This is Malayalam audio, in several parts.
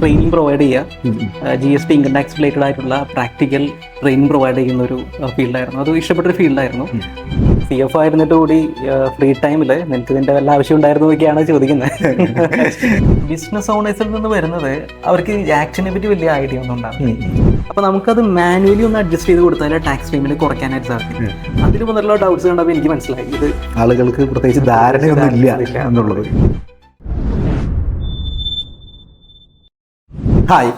ട്രെയിനിങ് പ്രൊവൈഡ് ചെയ്യുക. GST ഇൻകം ടാക്സ് റിലേറ്റഡ് ആയിട്ടുള്ള പ്രാക്ടിക്കൽ ട്രെയിനിങ് പ്രൊവൈഡ് ചെയ്യുന്ന ഒരു ഫീൽഡായിരുന്നു. അത് ഇഷ്ടപ്പെട്ടൊരു ഫീൽഡായിരുന്നു. CFO ആയിരുന്നിട്ട് കൂടി ഫ്രീ ടൈമിൽ നിനക്ക് ഇതിൻ്റെ വല്ല ആവശ്യം ഉണ്ടായിരുന്നു എന്നൊക്കെയാണ് ചോദിക്കുന്നത്. ബിസിനസ് ഓണേഴ്സിൽ നിന്ന് വരുന്നത് അവർക്ക് ആക്ഷനെ പറ്റി വലിയ ഐഡിയ ഒന്നും ഉണ്ടാകും. അപ്പോൾ നമുക്കത് മാനുവലി ഒന്ന് അഡ്ജസ്റ്റ് ചെയ്ത് കൊടുത്താൽ ടാക്സ് ടൈമിൽ കുറയ്ക്കാനായിട്ട് സാധിക്കും. അതിന് മുതലുള്ള ഡൗട്ട്സ് കണ്ടപ്പോൾ എനിക്ക് മനസ്സിലായി ഇത് ആളുകൾക്ക് പ്രത്യേകിച്ച് ധാരണയൊന്നും ഇല്ല എന്നുള്ളത്. ഹായ്,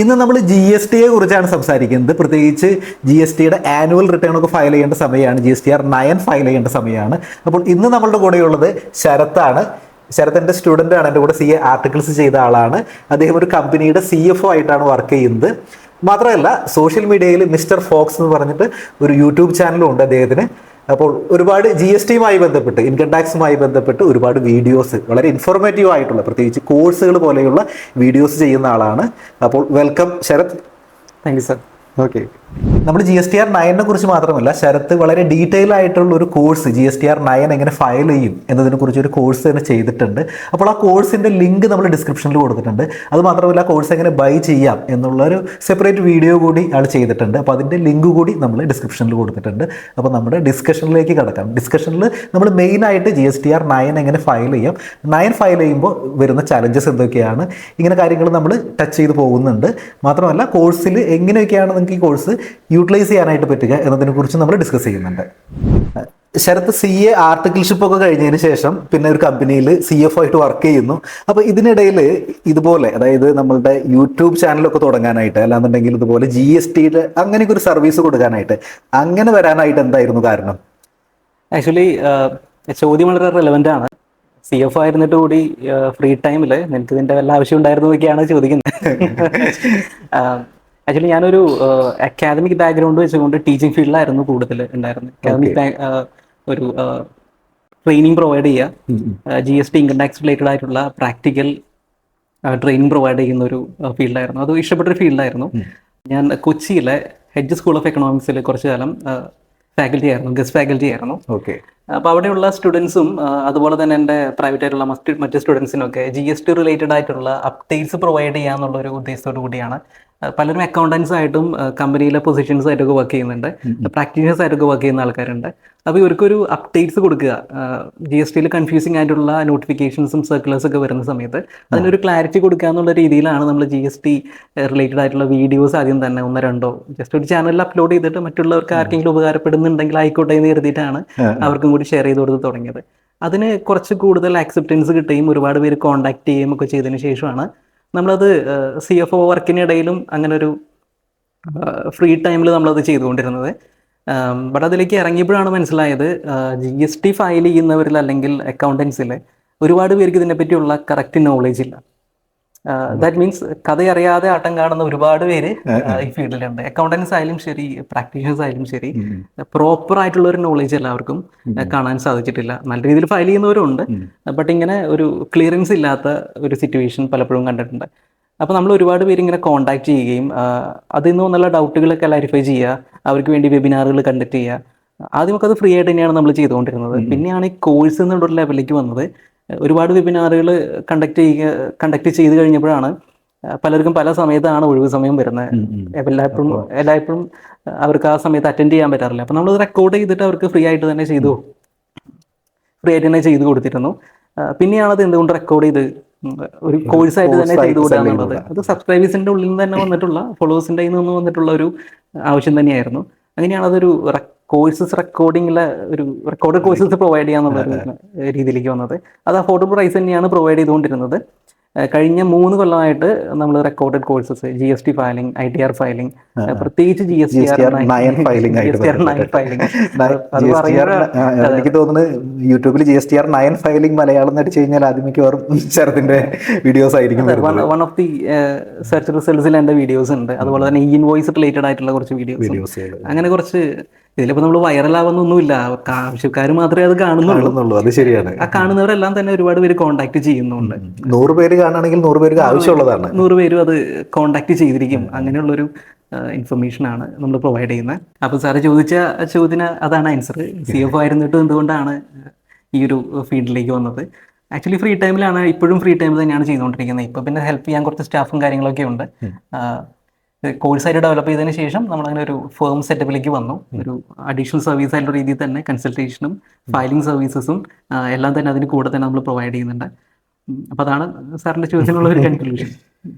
ഇന്ന് നമ്മൾ GST കുറിച്ചാണ് സംസാരിക്കുന്നത്. പ്രത്യേകിച്ച് GSTയുടെ ആനുവൽ റിട്ടേൺ ഒക്കെ ഫയൽ ചെയ്യേണ്ട സമയമാണ്. GSTR 9 ഫയൽ ചെയ്യേണ്ട സമയമാണ്. അപ്പോൾ ഇന്ന് നമ്മളുടെ കൂടെയുള്ളത് ശരത്താണ്. ശരത് എൻ്റെ സ്റ്റുഡൻ്റ് ആണ്, എൻ്റെ കൂടെ CA ആർട്ടിക്കിൾസ് ചെയ്ത ആളാണ്. അദ്ദേഹം ഒരു കമ്പനിയുടെ CFO ആയിട്ടാണ് വർക്ക് ചെയ്യുന്നത്. മാത്രമല്ല സോഷ്യൽ മീഡിയയിൽ മിസ്റ്റർ ഫോക്സ് എന്ന് പറഞ്ഞിട്ട് ഒരു യൂട്യൂബ് ചാനലും ഉണ്ട് അദ്ദേഹത്തിന്. അപ്പോൾ ഒരുപാട് GSTയുമായി ബന്ധപ്പെട്ട്, ഇൻകം ടാക്സുമായി ബന്ധപ്പെട്ട് ഒരുപാട് വീഡിയോസ്, വളരെ ഇൻഫോർമേറ്റീവ് ആയിട്ടുള്ള പ്രത്യേകിച്ച് കോഴ്സുകൾ പോലെയുള്ള വീഡിയോസ് ചെയ്യുന്ന ആളാണ്. അപ്പോൾ welcome Sharath. Thank you sir. Okay, നമ്മൾ GSTR 9 കുറിച്ച് മാത്രമല്ല, ശരത്ത് വളരെ ഡീറ്റെയിൽ ആയിട്ടുള്ള ഒരു കോഴ്സ് GSTR 9 എങ്ങനെ ഫയൽ ചെയ്യും എന്നതിനെ കുറിച്ച് ഒരു കോഴ്സ് തന്നെ ചെയ്തിട്ടുണ്ട്. അപ്പോൾ ആ കോഴ്സിൻ്റെ ലിങ്ക് നമ്മൾ ഡിസ്ക്രിപ്ഷനിൽ കൊടുത്തിട്ടുണ്ട്. അത് മാത്രമല്ല കോഴ്സ് എങ്ങനെ ബൈ ചെയ്യാം എന്നുള്ളൊരു സെപ്പറേറ്റ് വീഡിയോ കൂടി ആൾ ചെയ്തിട്ടുണ്ട്. അപ്പോൾ അതിൻ്റെ ലിങ്ക് കൂടി നമ്മൾ ഡിസ്ക്രിപ്ഷനിൽ കൊടുത്തിട്ടുണ്ട്. അപ്പോൾ നമ്മുടെ ഡിസ്കഷനിലേക്ക് കടക്കാം. ഡിസ്കഷനിൽ നമ്മൾ മെയിനായിട്ട് GSTR 9 എങ്ങനെ ഫയൽ ചെയ്യാം, 9 ഫയൽ ചെയ്യുമ്പോൾ വരുന്ന ചലഞ്ചസ് എന്തൊക്കെയാണ്, ഇങ്ങനെ കാര്യങ്ങൾ നമ്മൾ ടച്ച് ചെയ്ത് പോകുന്നുണ്ട്. മാത്രമല്ല കോഴ്സിൽ എങ്ങനെയൊക്കെയാണ് നിങ്ങൾക്ക് ഈ കോഴ്സ് യൂട്ടിലൈസ് ചെയ്യാനായിട്ട് പറ്റുക എന്നതിനെ കുറിച്ച് നമ്മൾ ഡിസ്കസ് ചെയ്യുന്നുണ്ട്. ശരത് CA ആർട്ടിക്കിൾഷിപ്പ് ഒക്കെ കഴിഞ്ഞതിന് ശേഷം പിന്നെ ഒരു കമ്പനിയിൽ CFO ആയിട്ട് വർക്ക് ചെയ്യുന്നു. അപ്പോൾ ഇതിനിടയിൽ ഇതുപോലെ, അതായത് നമ്മളുടെ യൂട്യൂബ് ചാനലൊക്കെ തുടങ്ങാനായിട്ട്, അല്ലാന്നുണ്ടെങ്കിൽ ഇതുപോലെ GSTയുടെ അങ്ങനെയൊക്കെ ഒരു സർവീസ് കൊടുക്കാനായിട്ട്, അങ്ങനെ വരാനായിട്ട് എന്തായിരുന്നു കാരണം? ആക്ച്വലി ചോദ്യം വളരെ റെലവൻ്റ് ആണ്. CFO ആയിരുന്നിട്ട് കൂടി ഫ്രീ ടൈമിൽ നിനക്ക് ഇതിൻ്റെ വല്ല ആവശ്യം ഉണ്ടായിരുന്നു എന്നൊക്കെയാണ് ചോദിക്കുന്നത്. ആക്ച്വലി ഞാനൊരു അക്കാദമിക് ബാക്ക്ഗ്രൗണ്ട് വെച്ചുകൊണ്ട് ടീച്ചിങ് ഫീൽഡിലായിരുന്നു കൂടുതൽ ഉണ്ടായിരുന്നത്. അക്കാദമിക് ഒരു ട്രെയിനിങ് പ്രൊവൈഡ് ചെയ്യുക, GST ഇൻകം ടാക്സ് റിലേറ്റഡ് ആയിട്ടുള്ള പ്രാക്ടിക്കൽ ട്രെയിനിങ് പ്രൊവൈഡ് ചെയ്യുന്ന ഒരു ഫീൽഡായിരുന്നു. അത് ഇഷ്ടപ്പെട്ടൊരു ഫീൽഡായിരുന്നു. ഞാൻ കൊച്ചിയിലെ ഹെഡ് സ്കൂൾ ഓഫ് എക്കണോമിക്സിൽ കുറച്ച് കാലം ഫാക്കൽറ്റി ആയിരുന്നു, ഗസ്റ്റ് ഫാക്കൽറ്റി ആയിരുന്നു. ഓക്കെ. അപ്പോൾ അവിടെയുള്ള സ്റ്റുഡൻസും അതുപോലെ തന്നെ എൻ്റെ പ്രൈവറ്റ് ആയിട്ടുള്ള മറ്റ് സ്റ്റുഡൻസിനൊക്കെ GST റിലേറ്റഡ് ആയിട്ടുള്ള അപ്ഡേറ്റ്സ് പ്രൊവൈഡ് ചെയ്യുക എന്നുള്ളൊരു ഉദ്ദേശത്തോടു കൂടിയാണ്. പലരും അക്കൗണ്ടൻസ് ആയിട്ടും കമ്പനിയിലെ പൊസിഷൻസ് ആയിട്ടൊക്കെ വർക്ക് ചെയ്യുന്നുണ്ട്, പ്രാക്ടീഷണേഴ്സ് ആയിട്ടൊക്കെ വർക്ക് ചെയ്യുന്ന ആൾക്കാരുണ്ട്. അപ്പോൾ ഇവർക്കൊരു അപ്ഡേറ്റ്സ് കൊടുക്കുക, GSTയിൽ കൺഫ്യൂസിങ് ആയിട്ടുള്ള നോട്ടിഫിക്കേഷൻസും സർക്കുലേഴ്സ് ഒക്കെ വരുന്ന സമയത്ത് അതിനൊരു ക്ലാരിറ്റി കൊടുക്കുക എന്നുള്ള രീതിയിലാണ് നമ്മൾ GST റിലേറ്റഡ് ആയിട്ടുള്ള വീഡിയോസ് ആദ്യം തന്നെ 1-2 ജസ്റ്റ് ഒരു ചാനലിൽ അപ്ലോഡ് ചെയ്തിട്ട് മറ്റുള്ളവർക്ക് ആർക്കെങ്കിലും ഉപകാരപ്പെടുന്നുണ്ടെങ്കിൽ ആയിക്കോട്ടെ എന്ന് കരുതിയിട്ടാണ് അവർക്കും കൂടി ഷെയർ ചെയ്ത് കൊടുത്ത് തുടങ്ങിയത്. അതിന് കുറച്ച് കൂടുതൽ ആക്സെപ്റ്റൻസ് കിട്ടുകയും ഒരുപാട് പേര് കോൺടാക്ട് ചെയ്യുകയും ഒക്കെ ചെയ്തതിന് ശേഷമാണ് നമ്മളത് CFO വർക്കിനിടയിലും അങ്ങനെ ഒരു ഫ്രീ ടൈമിൽ നമ്മളത് ചെയ്തുകൊണ്ടിരുന്നത്. ബട്ട് അതിലേക്ക് ഇറങ്ങിയപ്പോഴാണ് മനസ്സിലായത് GST ഫയൽ ചെയ്യുന്നവരിൽ അല്ലെങ്കിൽ അക്കൗണ്ടൻസിൽ ഒരുപാട് പേർക്ക് ഇതിനെപ്പറ്റിയുള്ള കറക്റ്റ് നോളേജ് ഇല്ല. ദാറ്റ് മീൻസ് കഥയറിയാതെ ആട്ടം കാണുന്ന ഒരുപാട് പേര് ഈ ഫീൽഡിലുണ്ട്. അക്കൗണ്ടൻസ് ആയാലും ശരി, പ്രാക്ടീഷണേഴ്സ് ആയാലും ശരി, പ്രോപ്പർ ആയിട്ടുള്ള ഒരു നോളേജ് എല്ലാവർക്കും കാണാൻ സാധിച്ചിട്ടില്ല. നല്ല രീതിയിൽ ഫയൽ ചെയ്യുന്നവരുണ്ട്, ബട്ട് ഇങ്ങനെ ഒരു ക്ലിയറൻസ് ഇല്ലാത്ത ഒരു സിറ്റുവേഷൻ പലപ്പോഴും കണ്ടിട്ടുണ്ട്. അപ്പോൾ നമ്മൾ ഒരുപാട് പേര് ഇങ്ങനെ കോൺടാക്ട് ചെയ്യുകയും അതിൽ നിന്ന് വന്നുള്ള ഡൗട്ടുകളൊക്കെ ക്ലാരിഫൈ ചെയ്യുക, അവർക്ക് വേണ്ടി വെബിനാറുകൾ കണ്ടക്ട് ചെയ്യുക. ആദ്യമൊക്കെ അത് ഫ്രീ ആയിട്ട് തന്നെയാണ് നമ്മൾ ചെയ്തുകൊണ്ടിരുന്നത്. പിന്നെയാണ് ഈ കോഴ്സ് എന്നുള്ള ലെവലിലേക്ക് വന്നത്. ഒരുപാട് വെബിനാറുകൾ കണ്ടക്ട് ചെയ്ത് കഴിഞ്ഞപ്പോഴാണ് പലർക്കും പല സമയത്താണ് ഒഴിവ് സമയം വരുന്നത്. എല്ലായ്പ്പോഴും അവർക്ക് ആ സമയത്ത് അറ്റൻഡ് ചെയ്യാൻ പറ്റാറില്ല. അപ്പോൾ നമ്മൾ റെക്കോർഡ് ചെയ്തിട്ട് അവർക്ക് ഫ്രീ ആയിട്ട് തന്നെ ചെയ്ത് കൊടുത്തിരുന്നു. പിന്നെയാണ് അത് എന്തുകൊണ്ട് റെക്കോർഡ് ചെയ്ത് ഒരു കോഴ്സായിട്ട് തന്നെ ചെയ്തു കൊടുക്കാന്നുള്ളത്. അത് സബ്സ്ക്രൈബേഴ്സിൻ്റെ ഉള്ളിൽ നിന്ന് തന്നെ വന്നിട്ടുള്ള, ഫോളോവേഴ്സിൻ്റെ കയ്യിൽ നിന്ന് വന്നിട്ടുള്ള ഒരു ആവശ്യം തന്നെയായിരുന്നു. അങ്ങനെയാണ് അതൊരു കോഴ്സസ് റെക്കോർഡിങ്ങിലെ ഒരു റെക്കോർഡഡ് കോഴ്സസ് പ്രൊവൈഡ് ചെയ്യാന്നുള്ള രീതിയിലേക്ക് വന്നത്. അത് അഫോർഡബിൾ പ്രൈസ് തന്നെയാണ് പ്രൊവൈഡ് ചെയ്തുകൊണ്ടിരുന്നത്. കഴിഞ്ഞ 3 കൊല്ലമായിട്ട് നമ്മൾ recorded courses, GST filing, ITR filing, പ്രത്യേകിച്ച് GSTR 9 ഫയലിംഗ്. എനിക്ക് തോന്നുന്നത് യൂട്യൂബിൽ GSTR 9 ഫയലിംഗ് മലയാളം അടിച്ചു കഴിഞ്ഞാൽ ആദ്യമേക്കും ശരത്തിന്റെ വീഡിയോസ് ആയിരിക്കും. വൺ ഓഫ് ദി സെർച്ച് റിസൾട്ട്സിൽ എൻ്റെ വീഡിയോസ് ഉണ്ട്. അതുപോലെ തന്നെ ഇൻവോയ്സ് റിലേറ്റഡ് ആയിട്ടുള്ള കുറച്ച് വീഡിയോസ്, അങ്ങനെ കുറച്ച്. ഇതിലിപ്പോൾ നമ്മൾ വൈറലാവുന്നൊന്നുമില്ല, ആവശ്യക്കാർ മാത്രമേ അത് കാണുന്നുള്ളൂ. അത് ശരിയാണ്. ആ കാണുന്നവരെല്ലാം തന്നെ ഒരുപാട് പേര് കോൺടാക്ട് ചെയ്യുന്നുണ്ട്. 100 പേര് കാണുകയാണെങ്കിൽ 100 പേർക്ക് ആവശ്യമുള്ളതാണ്. 100 പേരും അത് കോൺടാക്ട് ചെയ്തിരിക്കും. അങ്ങനെയുള്ളൊരു ഇൻഫർമേഷനാണ് നമ്മൾ പ്രൊവൈഡ് ചെയ്യുന്നത്. അപ്പോൾ സാറ് ചോദിച്ച ചോദ്യത്തിന് അതാണ് ആൻസർ. CFO ആയിരുന്നിട്ട് എന്തുകൊണ്ടാണ് ഈ ഒരു ഫീൽഡിലേക്ക് വന്നത്? ആക്ച്വലി ഫ്രീ ടൈമിലാണ്, ഇപ്പോഴും ഫ്രീ ടൈം തന്നെയാണ് ചെയ്തുകൊണ്ടിരിക്കുന്നത്. ഇപ്പോൾ പിന്നെ ഹെൽപ്പ് ചെയ്യാൻ കുറച്ച് സ്റ്റാഫും കാര്യങ്ങളൊക്കെ ഉണ്ട്. കോഴ്സായിട്ട് ഡെവലപ്പ് ചെയ്തതിന് ശേഷം നമ്മളങ്ങനെ ഒരു ഫേം സെറ്റപ്പിലേക്ക് വന്നു. ഒരു അഡീഷണൽ സർവീസ് ആയിട്ടുള്ള രീതിയിൽ തന്നെ കൺസൾട്ടേഷനും ഫയലിംഗ് സർവീസസും എല്ലാം തന്നെ അതിന് കൂടെ തന്നെ നമ്മൾ പ്രൊവൈഡ് ചെയ്യുന്നുണ്ട്. അപ്പോൾ അതാണ് സാറിൻ്റെ ചോദ്യത്തിനുള്ള ഒരു കൺക്ലൂഷൻ.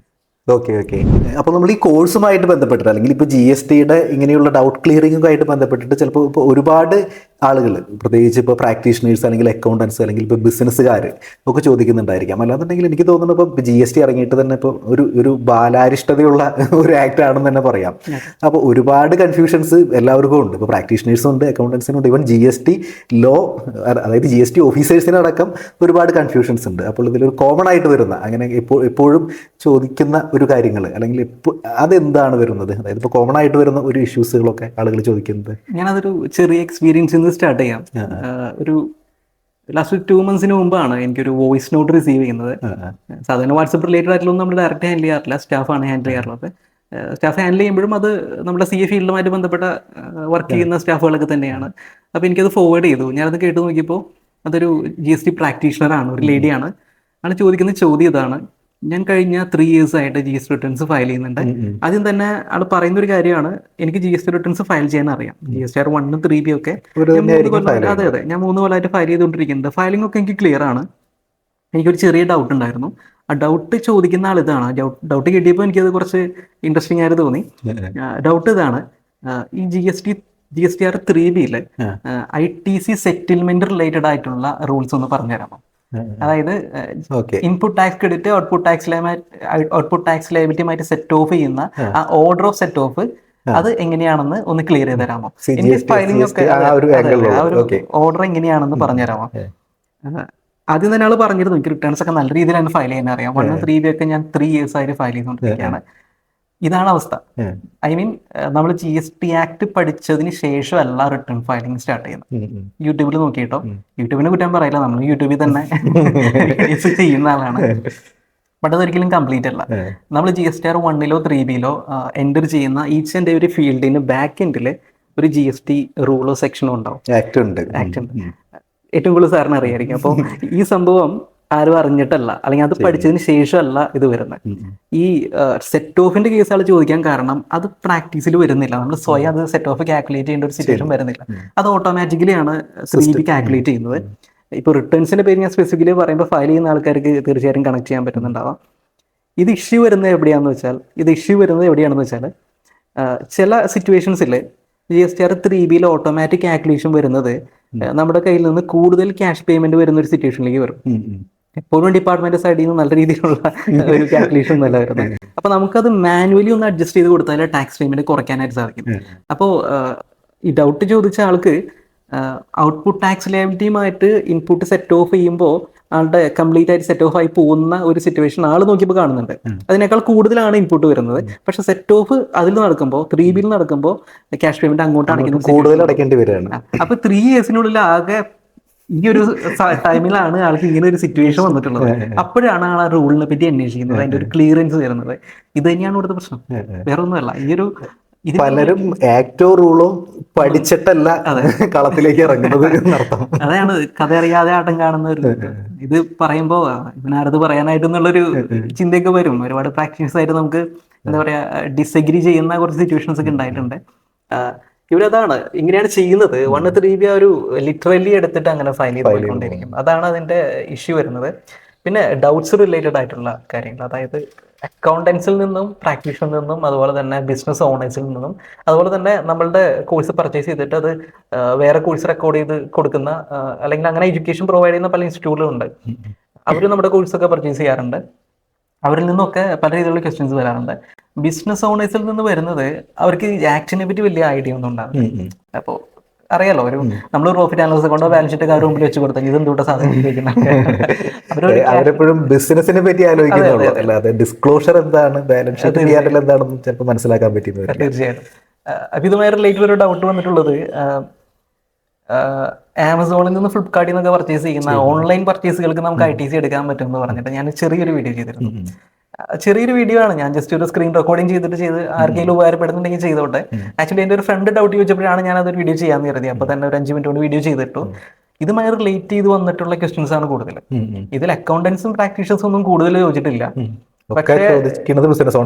ഓക്കെ. അപ്പോൾ നമ്മൾ ഈ കോഴ്സുമായിട്ട് ബന്ധപ്പെട്ടിട്ട് അല്ലെങ്കിൽ ഇപ്പോൾ GST ഇങ്ങനെയുള്ള ഡൗട്ട് ക്ലിയറിംഗുമായിട്ട് ബന്ധപ്പെട്ടിട്ട് ചിലപ്പോൾ ഇപ്പോൾ ഒരുപാട് ആളുകൾ, പ്രത്യേകിച്ച് ഇപ്പോൾ പ്രാക്ടീഷണേഴ്സ് അല്ലെങ്കിൽ അക്കൗണ്ടൻസ് അല്ലെങ്കിൽ ഇപ്പോൾ ബിസിനസ്സുകാർ ഒക്കെ ചോദിക്കുന്നുണ്ടായിരിക്കാം. അല്ലാന്നുണ്ടെങ്കിൽ എനിക്ക് തോന്നുന്നു ഇപ്പോൾ GST ഇറങ്ങിയിട്ട് തന്നെ ഇപ്പോൾ ഒരു ബാലാരിഷ്ടതയുള്ള ഒരു ആക്ട് ആണെന്ന് തന്നെ പറയാം. അപ്പോൾ ഒരുപാട് കൺഫ്യൂഷൻസ് എല്ലാവർക്കും ഉണ്ട്. ഇപ്പോൾ പ്രാക്ടീഷണേഴ്സും ഉണ്ട്, അക്കൗണ്ടൻസിനും ഉണ്ട്, ഈവൻ GST ലോ അതായത് GST ഓഫീസേഴ്സിനടക്കം ഒരുപാട് കൺഫ്യൂഷൻസ് ഉണ്ട്. അപ്പോൾ ഇതിലൊരു കോമൺ ആയിട്ട് വരുന്ന അങ്ങനെ എപ്പോഴും ചോദിക്കുന്ന ഒരു കാര്യങ്ങൾ അല്ലെങ്കിൽ അതെന്താണ് വരുന്നത്, അതായത് ഇപ്പോൾ കോമൺ ആയിട്ട് വരുന്ന ഒരു ഇഷ്യൂസുകളൊക്കെ ആളുകൾ ചോദിക്കുന്നത്? ഞാനതൊരു ചെറിയ എക്സ്പീരിയൻസിൽ നിന്ന് സ്റ്റാർട്ട് ചെയ്യാം. ഒരു ലാസ്റ്റ് 2 months മുമ്പാണ് എനിക്കൊരു വോയിസ് നോട്ട് റിസീവ് ചെയ്യുന്നത്. സാധാരണ വാട്സപ്പ് റിലേറ്റഡ് ആയിട്ടുള്ള നമ്മൾ ഡയറക്റ്റ് ഹാൻഡിൽ ചെയ്യാറില്ല, സ്റ്റാഫാണ് ഹാൻഡിൽ ചെയ്യാറുള്ളത്. സ്റ്റാഫ് ഹാൻഡിൽ ചെയ്യുമ്പോഴും അത് നമ്മുടെ CA ഫീൽഡുമായിട്ട് ബന്ധപ്പെട്ട വർക്ക് ചെയ്യുന്ന സ്റ്റാഫുകളൊക്കെ തന്നെയാണ്. അപ്പോൾ എനിക്കത് ഫോർവേഡ് ചെയ്തു. ഞാനത് കേട്ട് നോക്കിയപ്പോൾ അതൊരു GST പ്രാക്ടീഷണറാണ്, ഒരു ലേഡിയാണ്. ആണ് ചോദിക്കുന്ന ചോദ്യം ഇതാണ്: ഞാൻ കഴിഞ്ഞ 3 years ആയിട്ട് GST റിട്ടേൺസ് ഫയൽ ചെയ്യുന്നുണ്ട്. ആദ്യം തന്നെ ആൾ പറയുന്ന ഒരു കാര്യമാണ്, എനിക്ക് GST റിട്ടേൺസ് ഫയൽ ചെയ്യാൻ അറിയാം. GSTR 1 3B ഒക്കെ അതെ ഞാൻ 3 കൊല്ലമായിട്ട് ഫയൽ ചെയ്തുകൊണ്ടിരിക്കുന്നുണ്ട്. ഫയലിംഗ് ഒക്കെ എനിക്ക് ക്ലിയർ ആണ്. എനിക്കൊരു ചെറിയ ഡൗട്ട് ഉണ്ടായിരുന്നു. ആ ഡൗട്ട് ചോദിക്കുന്ന ആൾ ഇതാണ്. ഡൗട്ട് കിട്ടിയപ്പോൾ എനിക്കത് കുറച്ച് ഇൻട്രസ്റ്റിംഗ് ആയിട്ട് തോന്നി. ഡൗട്ട് ഇതാണ്: ഈ GSTR 3B ITC settlement related ആയിട്ടുള്ള റൂൾസ് ഒന്ന് പറഞ്ഞുതരാമോ? അതായത് input tax credit output tax ലയബിലിറ്റിയുമായിട്ട് സെറ്റ് ഓഫ് ചെയ്യുന്ന ആ ഓർഡർ ഓഫ് സെറ്റ് ഓഫ് അത് എങ്ങനെയാണെന്ന് ഒന്ന് ക്ലിയർ ചെയ്ത് തരാമോ? എനിക്ക് ഫയലിംഗ് ഒക്കെ ആ ഒരു ഓർഡർ എങ്ങനെയാണെന്ന് പറഞ്ഞുതരാമോ? ആദ്യം തന്നെ ആൾ പറഞ്ഞിരുന്നു എനിക്ക് റിട്ടേൺസ് ഒക്കെ നല്ല രീതിയിലാണ് ഫയൽ ചെയ്യാൻ അറിയാം. 1 3B ഒക്കെ ഞാൻ 3 years ആയിട്ട് ഫയൽ ചെയ്തുകൊണ്ടിരിക്കുകയാണ്. ഇതാണ് അവസ്ഥ. ഐ മീൻ നമ്മൾ GST ആക്ട് പഠിച്ചതിന് ശേഷമല്ല റിട്ടേൺ ഫയലിംഗ് സ്റ്റാർട്ട് ചെയ്യുന്നത്. യൂട്യൂബിൽ നോക്കിയിട്ടോ, യൂട്യൂബിനെ കുറ്റം പറയില്ല, നമ്മൾ യൂട്യൂബിൽ തന്നെ ചെയ്യുന്ന ആളാണ്. ബട്ട് അതൊരിക്കലും കംപ്ലീറ്റ് അല്ല. നമ്മൾ GSTR 1 3B എൻ്റർ ചെയ്യുന്ന ഈച്ച് ആൻഡ് എവരി ഫീൽഡിന് ബാക്ക് എൻഡിൽ ഒരു GST റൂളോ സെക്ഷനോ ഉണ്ടാവും, ആക്ട് ഉണ്ട്. ഏറ്റവും കൂടുതൽ സാറിന് അറിയായിരിക്കും. അപ്പോൾ ഈ സംഭവം ആരും അറിഞ്ഞിട്ടല്ല, അല്ലെങ്കിൽ അത് പഠിച്ചതിന് ശേഷമല്ല ഇത് വരുന്നത്. ഈ സെറ്റ് ഓഫിന്റെ കേസുകൾ ചോദിക്കാൻ കാരണം അത് പ്രാക്ടീസിൽ വരുന്നില്ല. നമ്മൾ സ്വയം അത് സെറ്റ് ഓഫ് കാൽക്കുലേറ്റ് ചെയ്യേണ്ട ഒരു സിറ്റുവേഷൻ വരുന്നില്ല. അത് ഓട്ടോമാറ്റിക്കലി ആണ് 3B കാൽക്കുലേറ്റ് ചെയ്യുന്നത്. ഇപ്പോൾ റിട്ടേൺസിന്റെ പേര് ഞാൻ സ്പെസിഫിക്കലി പറയുമ്പോൾ ഫയൽ ചെയ്യുന്ന ആൾക്കാർക്ക് തീർച്ചയായും കണക്ട് ചെയ്യാൻ പറ്റുന്നുണ്ടാവാം. ഇത് ഇഷ്യൂ വരുന്നത് എവിടെയാണെന്ന് വെച്ചാൽ ചില സിറ്റുവേഷൻസിൽ GSTR 3B ഓട്ടോമാറ്റിക് കാൽക്കുലേഷൻ വരുന്നത് നമ്മുടെ കയ്യിൽ നിന്ന് കൂടുതൽ ക്യാഷ് പേയ്മെന്റ് വരുന്ന ഒരു സിറ്റുവേഷനിലേക്ക് വരും. എപ്പോഴും ഡിപ്പാർട്ട്മെന്റ് സൈഡിൽ നിന്ന് നല്ല രീതിയിലുള്ള ഒരു കാൽക്കുലേഷൻ ഒന്നല്ല വരുന്നത്. അപ്പൊ നമുക്കത് മാനുവലി ഒന്ന് അഡ്ജസ്റ്റ് ചെയ്ത് കൊടുത്താൽ ടാക്സ് പേയ്മെന്റ് കുറയ്ക്കാനായിട്ട് സാധിക്കും. അപ്പോൾ ഈ ഡൗട്ട് ചോദിച്ച ആൾക്ക് ഔട്ട്പുട്ട് ടാക്സ് ലയബിലിറ്റിയുമായിട്ട് ഇൻപുട്ട് സെറ്റ് ഓഫ് ചെയ്യുമ്പോൾ ആളുടെ കംപ്ലീറ്റ് ആയിട്ട് സെറ്റ് ഓഫ് ആയി പോകുന്ന ഒരു സിറ്റുവേഷൻ ആൾ നോക്കിയപ്പോൾ കാണുന്നുണ്ട്. അതിനേക്കാൾ കൂടുതലാണ് ഇൻപുട്ട് വരുന്നത്. പക്ഷെ സെറ്റ് ഓഫ് അതിൽ നടക്കുമ്പോൾ 3B നടക്കുമ്പോൾ ക്യാഷ് പേയ്മെന്റ് അങ്ങോട്ടാണ് കൂടുതൽ അടയ്ക്കേണ്ടി വരികയാണ്. അപ്പൊ 3 yearsനുള്ളിൽ ആകെ ഈ ഒരു ടൈമിലാണ് ആൾക്ക് ഇങ്ങനെ ഒരു സിറ്റുവേഷൻ വന്നിട്ടുള്ളത്. അപ്പോഴാണ് ആൾ ആ റൂളിനെ പറ്റി അന്വേഷിക്കുന്നത്, അതിന്റെ ഒരു ക്ലിയറൻസ് വരുന്നത്. ഇത് തന്നെയാണ് ഇവിടുത്തെ പ്രശ്നം, വേറെ ഒന്നുമല്ല. ഈ ഒരു പലരും ആക്ടോ റൂളോ പഠിച്ചിട്ടല്ല കളത്തിലേക്ക് ഇറങ്ങുന്നത് എന്നർത്ഥം. അതാണ് കഥ അറിയാതെ ആട്ടം കാണുന്ന ഒരു ഇത് പറയുമ്പോ ഇവനാരത് പറയാനായിട്ടെന്നുള്ളൊരു ചിന്തയൊക്കെ വരും. ഒരുപാട് പ്രാക്ടീസ് ആയിട്ട് നമുക്ക് എന്താ പറയാ ഡിസഗ്രി ചെയ്യുന്ന കുറച്ച് സിറ്റുവേഷൻസ് ഒക്കെ ഉണ്ടായിട്ടുണ്ട്. ഇവരതാണ് ഇങ്ങനെയാണ് ചെയ്യുന്നത്. 1 3B ഒരു ലിറ്ററലി എടുത്തിട്ട് അങ്ങനെ ഫയൽ ചെയ്ത് പോയിക്കൊണ്ടിരിക്കും. അതാണ് അതിന്റെ ഇഷ്യൂ വരുന്നത്. പിന്നെ ഡൗട്ട്സ് റിലേറ്റഡ് ആയിട്ടുള്ള കാര്യങ്ങൾ, അതായത് അക്കൗണ്ടൻസിൽ നിന്നും പ്രാക്ടീഷനിൽ നിന്നും അതുപോലെ തന്നെ ബിസിനസ് ഓണേഴ്സിൽ നിന്നും അതുപോലെ തന്നെ നമ്മളുടെ കോഴ്സ് പർച്ചേസ് ചെയ്തിട്ട് അത് വേറെ കോഴ്സ് റെക്കോർഡ് ചെയ്ത് കൊടുക്കുന്ന അല്ലെങ്കിൽ അങ്ങനെ എഡ്യൂക്കേഷൻ പ്രൊവൈഡ് ചെയ്യുന്ന പല ഇൻസ്റ്റിറ്റ്യൂട്ടുകളുണ്ട്. അവർ നമ്മുടെ കോഴ്സൊക്കെ പർച്ചേസ് ചെയ്യാറുണ്ട്. അവരിൽ നിന്നൊക്കെ പല രീതിയിലുള്ള ക്വസ്റ്റ്യൻസ് വരാറുണ്ട്. ബിസിനസ് ഓണേഴ്സിൽ നിന്ന് വരുന്നത് അവർക്ക് ആക്ടിനെ പറ്റി വലിയ ഐഡിയ ഒന്നും ഉണ്ടാവില്ല. അപ്പോൾ അറിയാലോ, ഒരു നമ്മൾ പ്രോഫിറ്റ് അനാലിസിസ് കൊണ്ടോ ബാലൻസ് ഷീറ്റ് അവരുടെ മുമ്പിൽ വെച്ച് കൊടുത്താൽ ഇതെന്തൂട്ട സാധനം അവരെപ്പോഴും ബിസിനസിനെ പറ്റി ആലോചിക്കുന്നുള്ളൂ, അല്ലാതെ ഡിസ്ക്ലോഷർ എന്താണ്, ബാലൻസ് ഷീറ്റ് എന്താണെന്ന് ചിലപ്പോൾ മനസ്സിലാക്കാൻ പറ്റുന്നത്. തീർച്ചയായിട്ടും. അപ്പൊ ഇതുമായി റിലേറ്റഡ് ഒരു ഡൗട്ട് വന്നിട്ടുള്ളത്, ആമസോണിൽ നിന്ന് ഫ്ലിപ്കാർട്ടിൽ നിന്നൊക്കെ പർച്ചേസ് ചെയ്യുന്ന ഓൺലൈൻ പർച്ചേസുകൾക്ക് നമുക്ക് ITC എടുക്കാൻ പറ്റും എന്ന് പറഞ്ഞിട്ട് ഞാൻ ചെറിയൊരു വീഡിയോ ചെയ്തിരുന്നു. ചെറിയൊരു വീഡിയോ ആണ്, ഞാൻ ജസ്റ്റ് ഒരു സ്ക്രീൻ റെക്കോർഡിങ് ചെയ്ത് ആർക്കെങ്കിലും ഉപകാരപ്പെടുന്നുണ്ടെങ്കിൽ ചെയ്തോട്ടെ. ആക്ച്വലി എൻ്റെ ഒരു ഫ്രണ്ട് ഡൗട്ട് ചോദിച്ചപ്പോഴാണ് ഞാൻ അതൊരു വീഡിയോ ചെയ്യാമെന്ന് കരുതി. അപ്പോൾ തന്നെ ഒരു 5 minute കൊണ്ട് വീഡിയോ ചെയ്തിട്ടു. ഇതുമായി റിലേറ്റ് ചെയ്ത് വന്നിട്ടുള്ള ക്വസ്റ്റ്യൻസ് ആണ് കൂടുതൽ. ഇതിൽ അക്കൗണ്ടൻസും പ്രാക്ടീഷൻസും ഒന്നും കൂടുതൽ ചോദിച്ചിട്ടില്ല. ബിസിനസ്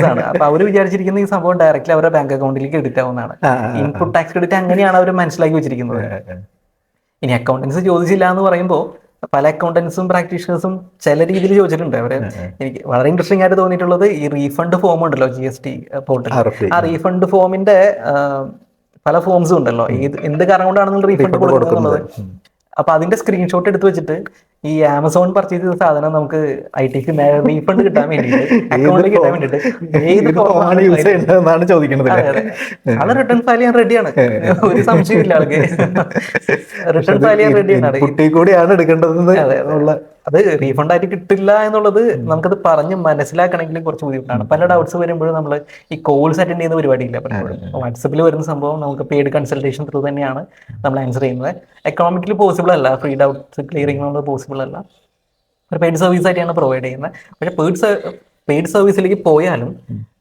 ആണ്. അപ്പൊ അവർ വിചാരിച്ചിരിക്കുന്ന ഈ സംഭവം ഡയറക്റ്റ്ലി അവരുടെ ബാങ്ക് അക്കൗണ്ടിലേക്ക് എഡിറ്റ് ആവുന്നതാണ്. ഇൻപുട്ട് ടാക്സ് ക്രെഡിറ്റ് അങ്ങനെയാണ് അവർ മനസ്സിലാക്കി വെച്ചിരിക്കുന്നത്. ഇനി അക്കൗണ്ടൻസ് ചോദിച്ചില്ല എന്ന് പറയുമ്പോൾ പല അക്കൗണ്ടൻസും പ്രാക്ടീഷണേഴ്സും ചില രീതിയിൽ ചോദിച്ചിട്ടുണ്ട്. അവര് എനിക്ക് വളരെ ഇൻട്രസ്റ്റിംഗ് ആയിട്ട് തോന്നിയിട്ടുള്ളത് ഈ റീഫണ്ട് ഫോം ഉണ്ടല്ലോ, GST പോർട്ടൽ. ആ റീഫണ്ട് ഫോമിന്റെ പല ഫോംസും ഉണ്ടല്ലോ, എന്ത് കാരണം കൊണ്ടാണ് നിങ്ങൾ റീഫണ്ട് കൊടുക്കുന്നത്. അപ്പൊ അതിന്റെ സ്ക്രീൻഷോട്ട് എടുത്ത് വെച്ചിട്ട് ഈ ആമസോൺ പർച്ചേസ് ചെയ്ത സാധനം നമുക്ക് ITC റീഫണ്ട് കിട്ടാൻ വേണ്ടിയിട്ട്, അക്കൗണ്ടിൽ കിട്ടാൻ വേണ്ടിയിട്ട് ആള് റിട്ടേൺ ഫയൽ ചെയ്യാൻ റെഡിയാണ്, ഒരു സംശയമില്ല ആൾക്ക്. റിട്ടേൺ ഫയൽ ചെയ്യാൻ റെഡിയാണ്. കൂടിയാണ് എടുക്കേണ്ടത്. അത് റീഫണ്ട് ആയിട്ട് കിട്ടില്ല എന്നുള്ളത് നമുക്കത് പറഞ്ഞ് മനസ്സിലാക്കണമെങ്കിലും കുറച്ച് ബുദ്ധിമുട്ടാണ്. പല ഡൗട്ട്സ് വരുമ്പോഴും നമ്മൾ ഈ കോൾസ് അറ്റൻഡ് ചെയ്യുന്ന പരിപാടിയില്ല. പലപ്പോഴും വാട്സപ്പിൽ വരുന്ന സംഭവം നമുക്ക് പെയ്ഡ് കൺസൾട്ടേഷൻ ത്രൂ തന്നെയാണ് നമ്മൾ ആൻസർ ചെയ്യുന്നത്. എക്കണോമിക്കലി പോസിബിൾ അല്ല, ഫ്രീ ഡൗട്ട്സ് ക്ലിയറിംഗ് എന്നുള്ളത് പോസിബിൾ അല്ല. ഒരു പെയ്ഡ് സർവീസ് ആയിട്ടാണ് പ്രൊവൈഡ് ചെയ്യുന്നത്. പക്ഷേ പെയ്ഡ് സർവീസിലേക്ക് പോയാലും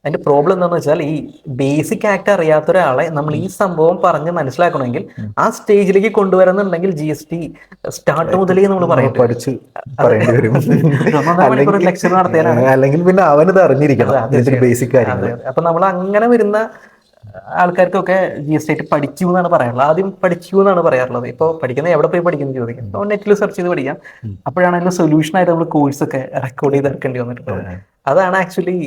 അതിന്റെ പ്രോബ്ലം എന്താണെന്ന് വെച്ചാൽ ഈ ബേസിക് ആക്ട് അറിയാത്ത ഒരാളെ നമ്മൾ ഈ സംഭവം പറഞ്ഞ് മനസ്സിലാക്കണമെങ്കിൽ ആ സ്റ്റേജിലേക്ക് കൊണ്ടുവരുന്നുണ്ടെങ്കിൽ GST സ്റ്റാർട്ട് മുതലേ നമ്മൾ പഠിച്ചു ലെക്ചർ നടത്തിയാലാണ്, അല്ലെങ്കിൽ പിന്നെ അവനത് അറിഞ്ഞിരിക്കണം ബേസിക് കാര്യം. അപ്പൊ നമ്മൾ അങ്ങനെ വരുന്ന ആൾക്കാർക്കൊക്കെ GST ആയിട്ട് പഠിക്കൂ എന്നാണ് പറയാറുള്ളത്. ആദ്യം പഠിക്കൂ എന്നാണ് പറയാറുള്ളത്. ഇപ്പോൾ പഠിക്കുന്നത് എവിടെ പോയി പഠിക്കുന്നത് ചോദിക്കും. അപ്പോൾ നെറ്റിൽ സെർച്ച് ചെയ്ത് പഠിക്കാം. അപ്പോഴാണ് അതിന്റെ സൊല്യൂഷൻ ആയിട്ട് നമ്മൾ കോഴ്സൊക്കെ റെക്കോർഡ് ചെയ്ത് ഇറക്കേണ്ടി വന്നിട്ടുള്ളത്. അതാണ് ആക്ച്വലി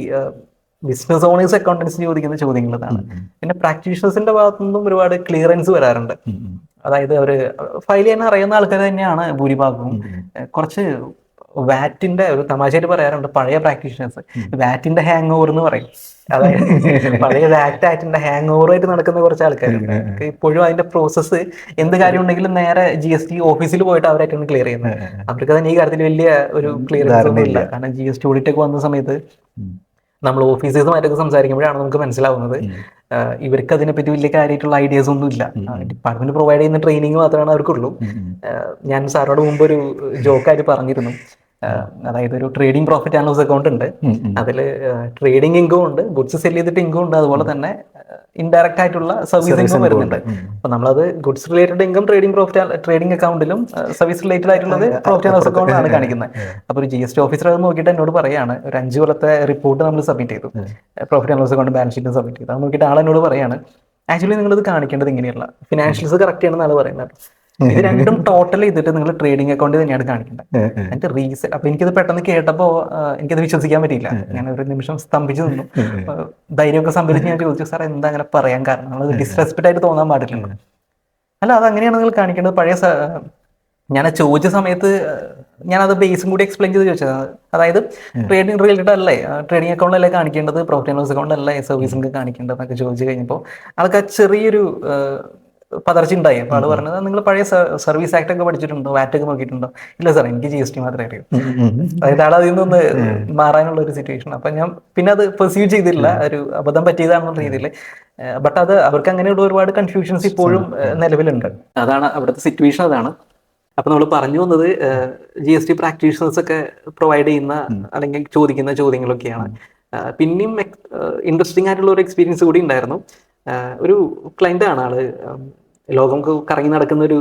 ബിസിനസ് ഓണേഴ്സ് അക്കൗണ്ടൻസ് ചോദിക്കുന്ന ചോദ്യങ്ങൾ. അതാണ്. പിന്നെ പ്രാക്ടീഷണേഴ്സിന്റെ ഭാഗത്തു നിന്നും ഒരുപാട് ക്ലിയറൻസ് വരാറുണ്ട്. അതായത് അവർ ഫയൽ ചെയ്യാൻ അറിയുന്ന ആൾക്കാർ തന്നെയാണ് ഭൂരിഭാഗവും. കുറച്ച് വാറ്റിന്റെ ഒരു തമാശയായിട്ട് പറയാറുണ്ട് പഴയ പ്രാക്ടീഷണേഴ്സ്, വാറ്റിന്റെ ഹാങ് ഓവർ എന്ന് പറയും. അതായത് പഴയ ആക്ടിന്റെ ഹാങ് ഓവർ ആയിട്ട് നടക്കുന്ന കുറച്ച് ആൾക്കാർ ഇപ്പോഴും അതിന്റെ പ്രോസസ്സ് എന്ത് കാര്യം ഉണ്ടെങ്കിലും നേരെ GST ഓഫീസിൽ പോയിട്ട് അവരായിട്ടാണ് ക്ലിയർ ചെയ്യുന്നത്. അവർക്ക് തന്നെ ഈ കാര്യത്തിൽ വലിയ ഒരു ക്ലിയറൻസ് ഒന്നും ഇല്ല. കാരണം GST ഓഡിറ്റ് ഒക്കെ വന്ന സമയത്ത് നമ്മൾ ഓഫീസേഴ്സുമായിട്ടൊക്കെ സംസാരിക്കുമ്പോഴാണ് നമുക്ക് മനസ്സിലാവുന്നത് ഇവർക്ക് അതിനെപ്പറ്റി വലിയ കാര്യമായിട്ടുള്ള ഐഡിയാസ് ഒന്നും ഇല്ല. ഡിപ്പാർട്ട്മെന്റ് പ്രൊവൈഡ് ചെയ്യുന്ന ട്രെയിനിങ് മാത്രമാണ് അവർക്കുള്ളൂ. ഞാൻ സാറോട് മുമ്പ് ഒരു ജോക്കായിട്ട് പറഞ്ഞിരുന്നു. അതായത് ഒരു trading profit and loss account ഉണ്ട്. അതിൽ ട്രേഡിംഗ് ഇൻകം ഉണ്ട്, ഗുഡ്സ് സെല് ചെയ്തിട്ട് ഇൻകം ഉണ്ട്, അതുപോലെ തന്നെ ഇൻഡയറക്റ്റ് ആയിട്ടുള്ള സർവീസ് ഇൻകം വരുന്നുണ്ട്. അപ്പൊ നമ്മളത് ഗുഡ്സ് റിലേറ്റഡ് ഇൻകം ട്രേഡിംഗ് അക്കൗണ്ടിലും സർവീസ് റിലേറ്റഡ് ആയിട്ടുള്ളത് പ്രോഫിറ്റ് ആൻഡ് ലോസ് അക്കൗണ്ടിലാണ് കാണിക്കുന്നത്. അപ്പൊ ഒരു GST ഓഫീസർ അത് നോക്കിയിട്ട് എന്നോട് പറയാണ്, ഒരു 5 കൊല്ലത്തെ റിപ്പോർട്ട് നമ്മൾ സബ്മിറ്റ് ചെയ്തു, profit and loss account balance sheet submit ചെയ്തു. അത് നോക്കിയിട്ട് ആളെന്നോട് പറയാണ്, ആക്ച്വലി നിങ്ങളിത് കാണിക്കേണ്ടത് ഇങ്ങനെയുള്ള ഫിനാൻഷ്യൽസ് കറക്റ്റ് ചെയ്യണമെന്ന് ആൾ പറയുന്നത്. ഇത് രണ്ടും ടോട്ടൽ ചെയ്തിട്ട് നിങ്ങൾ ട്രേഡിംഗ് അക്കൗണ്ട് തന്നെയാണ് കാണിക്കേണ്ടത്. അതിന്റെ റീസൺ അപ്പൊ എനിക്കത് പെട്ടെന്ന് കേട്ടപ്പോ എനിക്കത് വിശ്വസിക്കാൻ പറ്റിയില്ല. ഞാൻ ഒരു നിമിഷം സ്തംഭിച്ചു നിന്നു. ധൈര്യമൊക്കെ സംഭരിച്ച് ഞാൻ ചോദിച്ചു, സാർ എന്താ അങ്ങനെ പറയാൻ കാരണം? നമ്മളത് ഡിസ്റെസ്പെക്റ്റ് ആയിട്ട് തോന്നാൻ പാടില്ലല്ലോ. അല്ല, അത് അങ്ങനെയാണ് നിങ്ങൾ കാണിക്കേണ്ടത്. പഴയ ഞാൻ ചോദിച്ച സമയത്ത് ഞാനത് ബേസും കൂടി എക്സ്പ്ലെയിൻ ചെയ്ത് ചോദിച്ചത്. അതായത് ട്രേഡിംഗ് റിലേറ്റഡ് അല്ലേ, ട്രേഡിംഗ് അക്കൗണ്ടിലല്ലേ കാണിക്കേണ്ടത്, പ്രോഫിറ്റ് ആൻഡ് ലോസ് അക്കൗണ്ടിലല്ലേ സർവീസിംഗ് കാണിക്കേണ്ടത് എന്നൊക്കെ ചോദിച്ചു കഴിഞ്ഞപ്പോൾ ആൾക്ക് ചെറിയൊരു പതർച്ച ഉണ്ടായി. അപ്പോൾ ആള് പറഞ്ഞത്, നിങ്ങൾ പഴയ സർവീസ് ആക്ട് ഒക്കെ പഠിച്ചിട്ടുണ്ടോ, വാറ്റ് ഒക്കെ നോക്കിയിട്ടുണ്ടോ? ഇല്ല സാർ, എനിക്ക് GST മാത്രമേ അറിയൂ. അതായത് ആൾ അതിൽ നിന്ന് മാറാനുള്ള ഒരു സിറ്റുവേഷൻ. അപ്പൊ ഞാൻ പിന്നെ അത് പെർസീവ് ചെയ്തില്ല, ഒരു അബദ്ധം പറ്റിയതാണെന്നുള്ള രീതിയിൽ. ബട്ട് അത് അവർക്ക് അങ്ങനെയുള്ള ഒരുപാട് കൺഫ്യൂഷൻസ് ഇപ്പോഴും നിലവിലുണ്ട്. അതാണ് അവിടുത്തെ സിറ്റുവേഷൻ. അതാണ്. അപ്പൊ നമ്മൾ പറഞ്ഞു വന്നത് GST പ്രാക്ടീഷണേഴ്സ് ഒക്കെ പ്രൊവൈഡ് ചെയ്യുന്ന അല്ലെങ്കിൽ ചോദിക്കുന്ന ചോദ്യങ്ങളൊക്കെയാണ്. പിന്നെയും ഇൻട്രസ്റ്റിംഗ് ആയിട്ടുള്ള ഒരു എക്സ്പീരിയൻസ് കൂടി ഉണ്ടായിരുന്നു. ഒരു ക്ലയന്റ് ആണ് ആള്, ലോകം കറങ്ങി നടക്കുന്ന ഒരു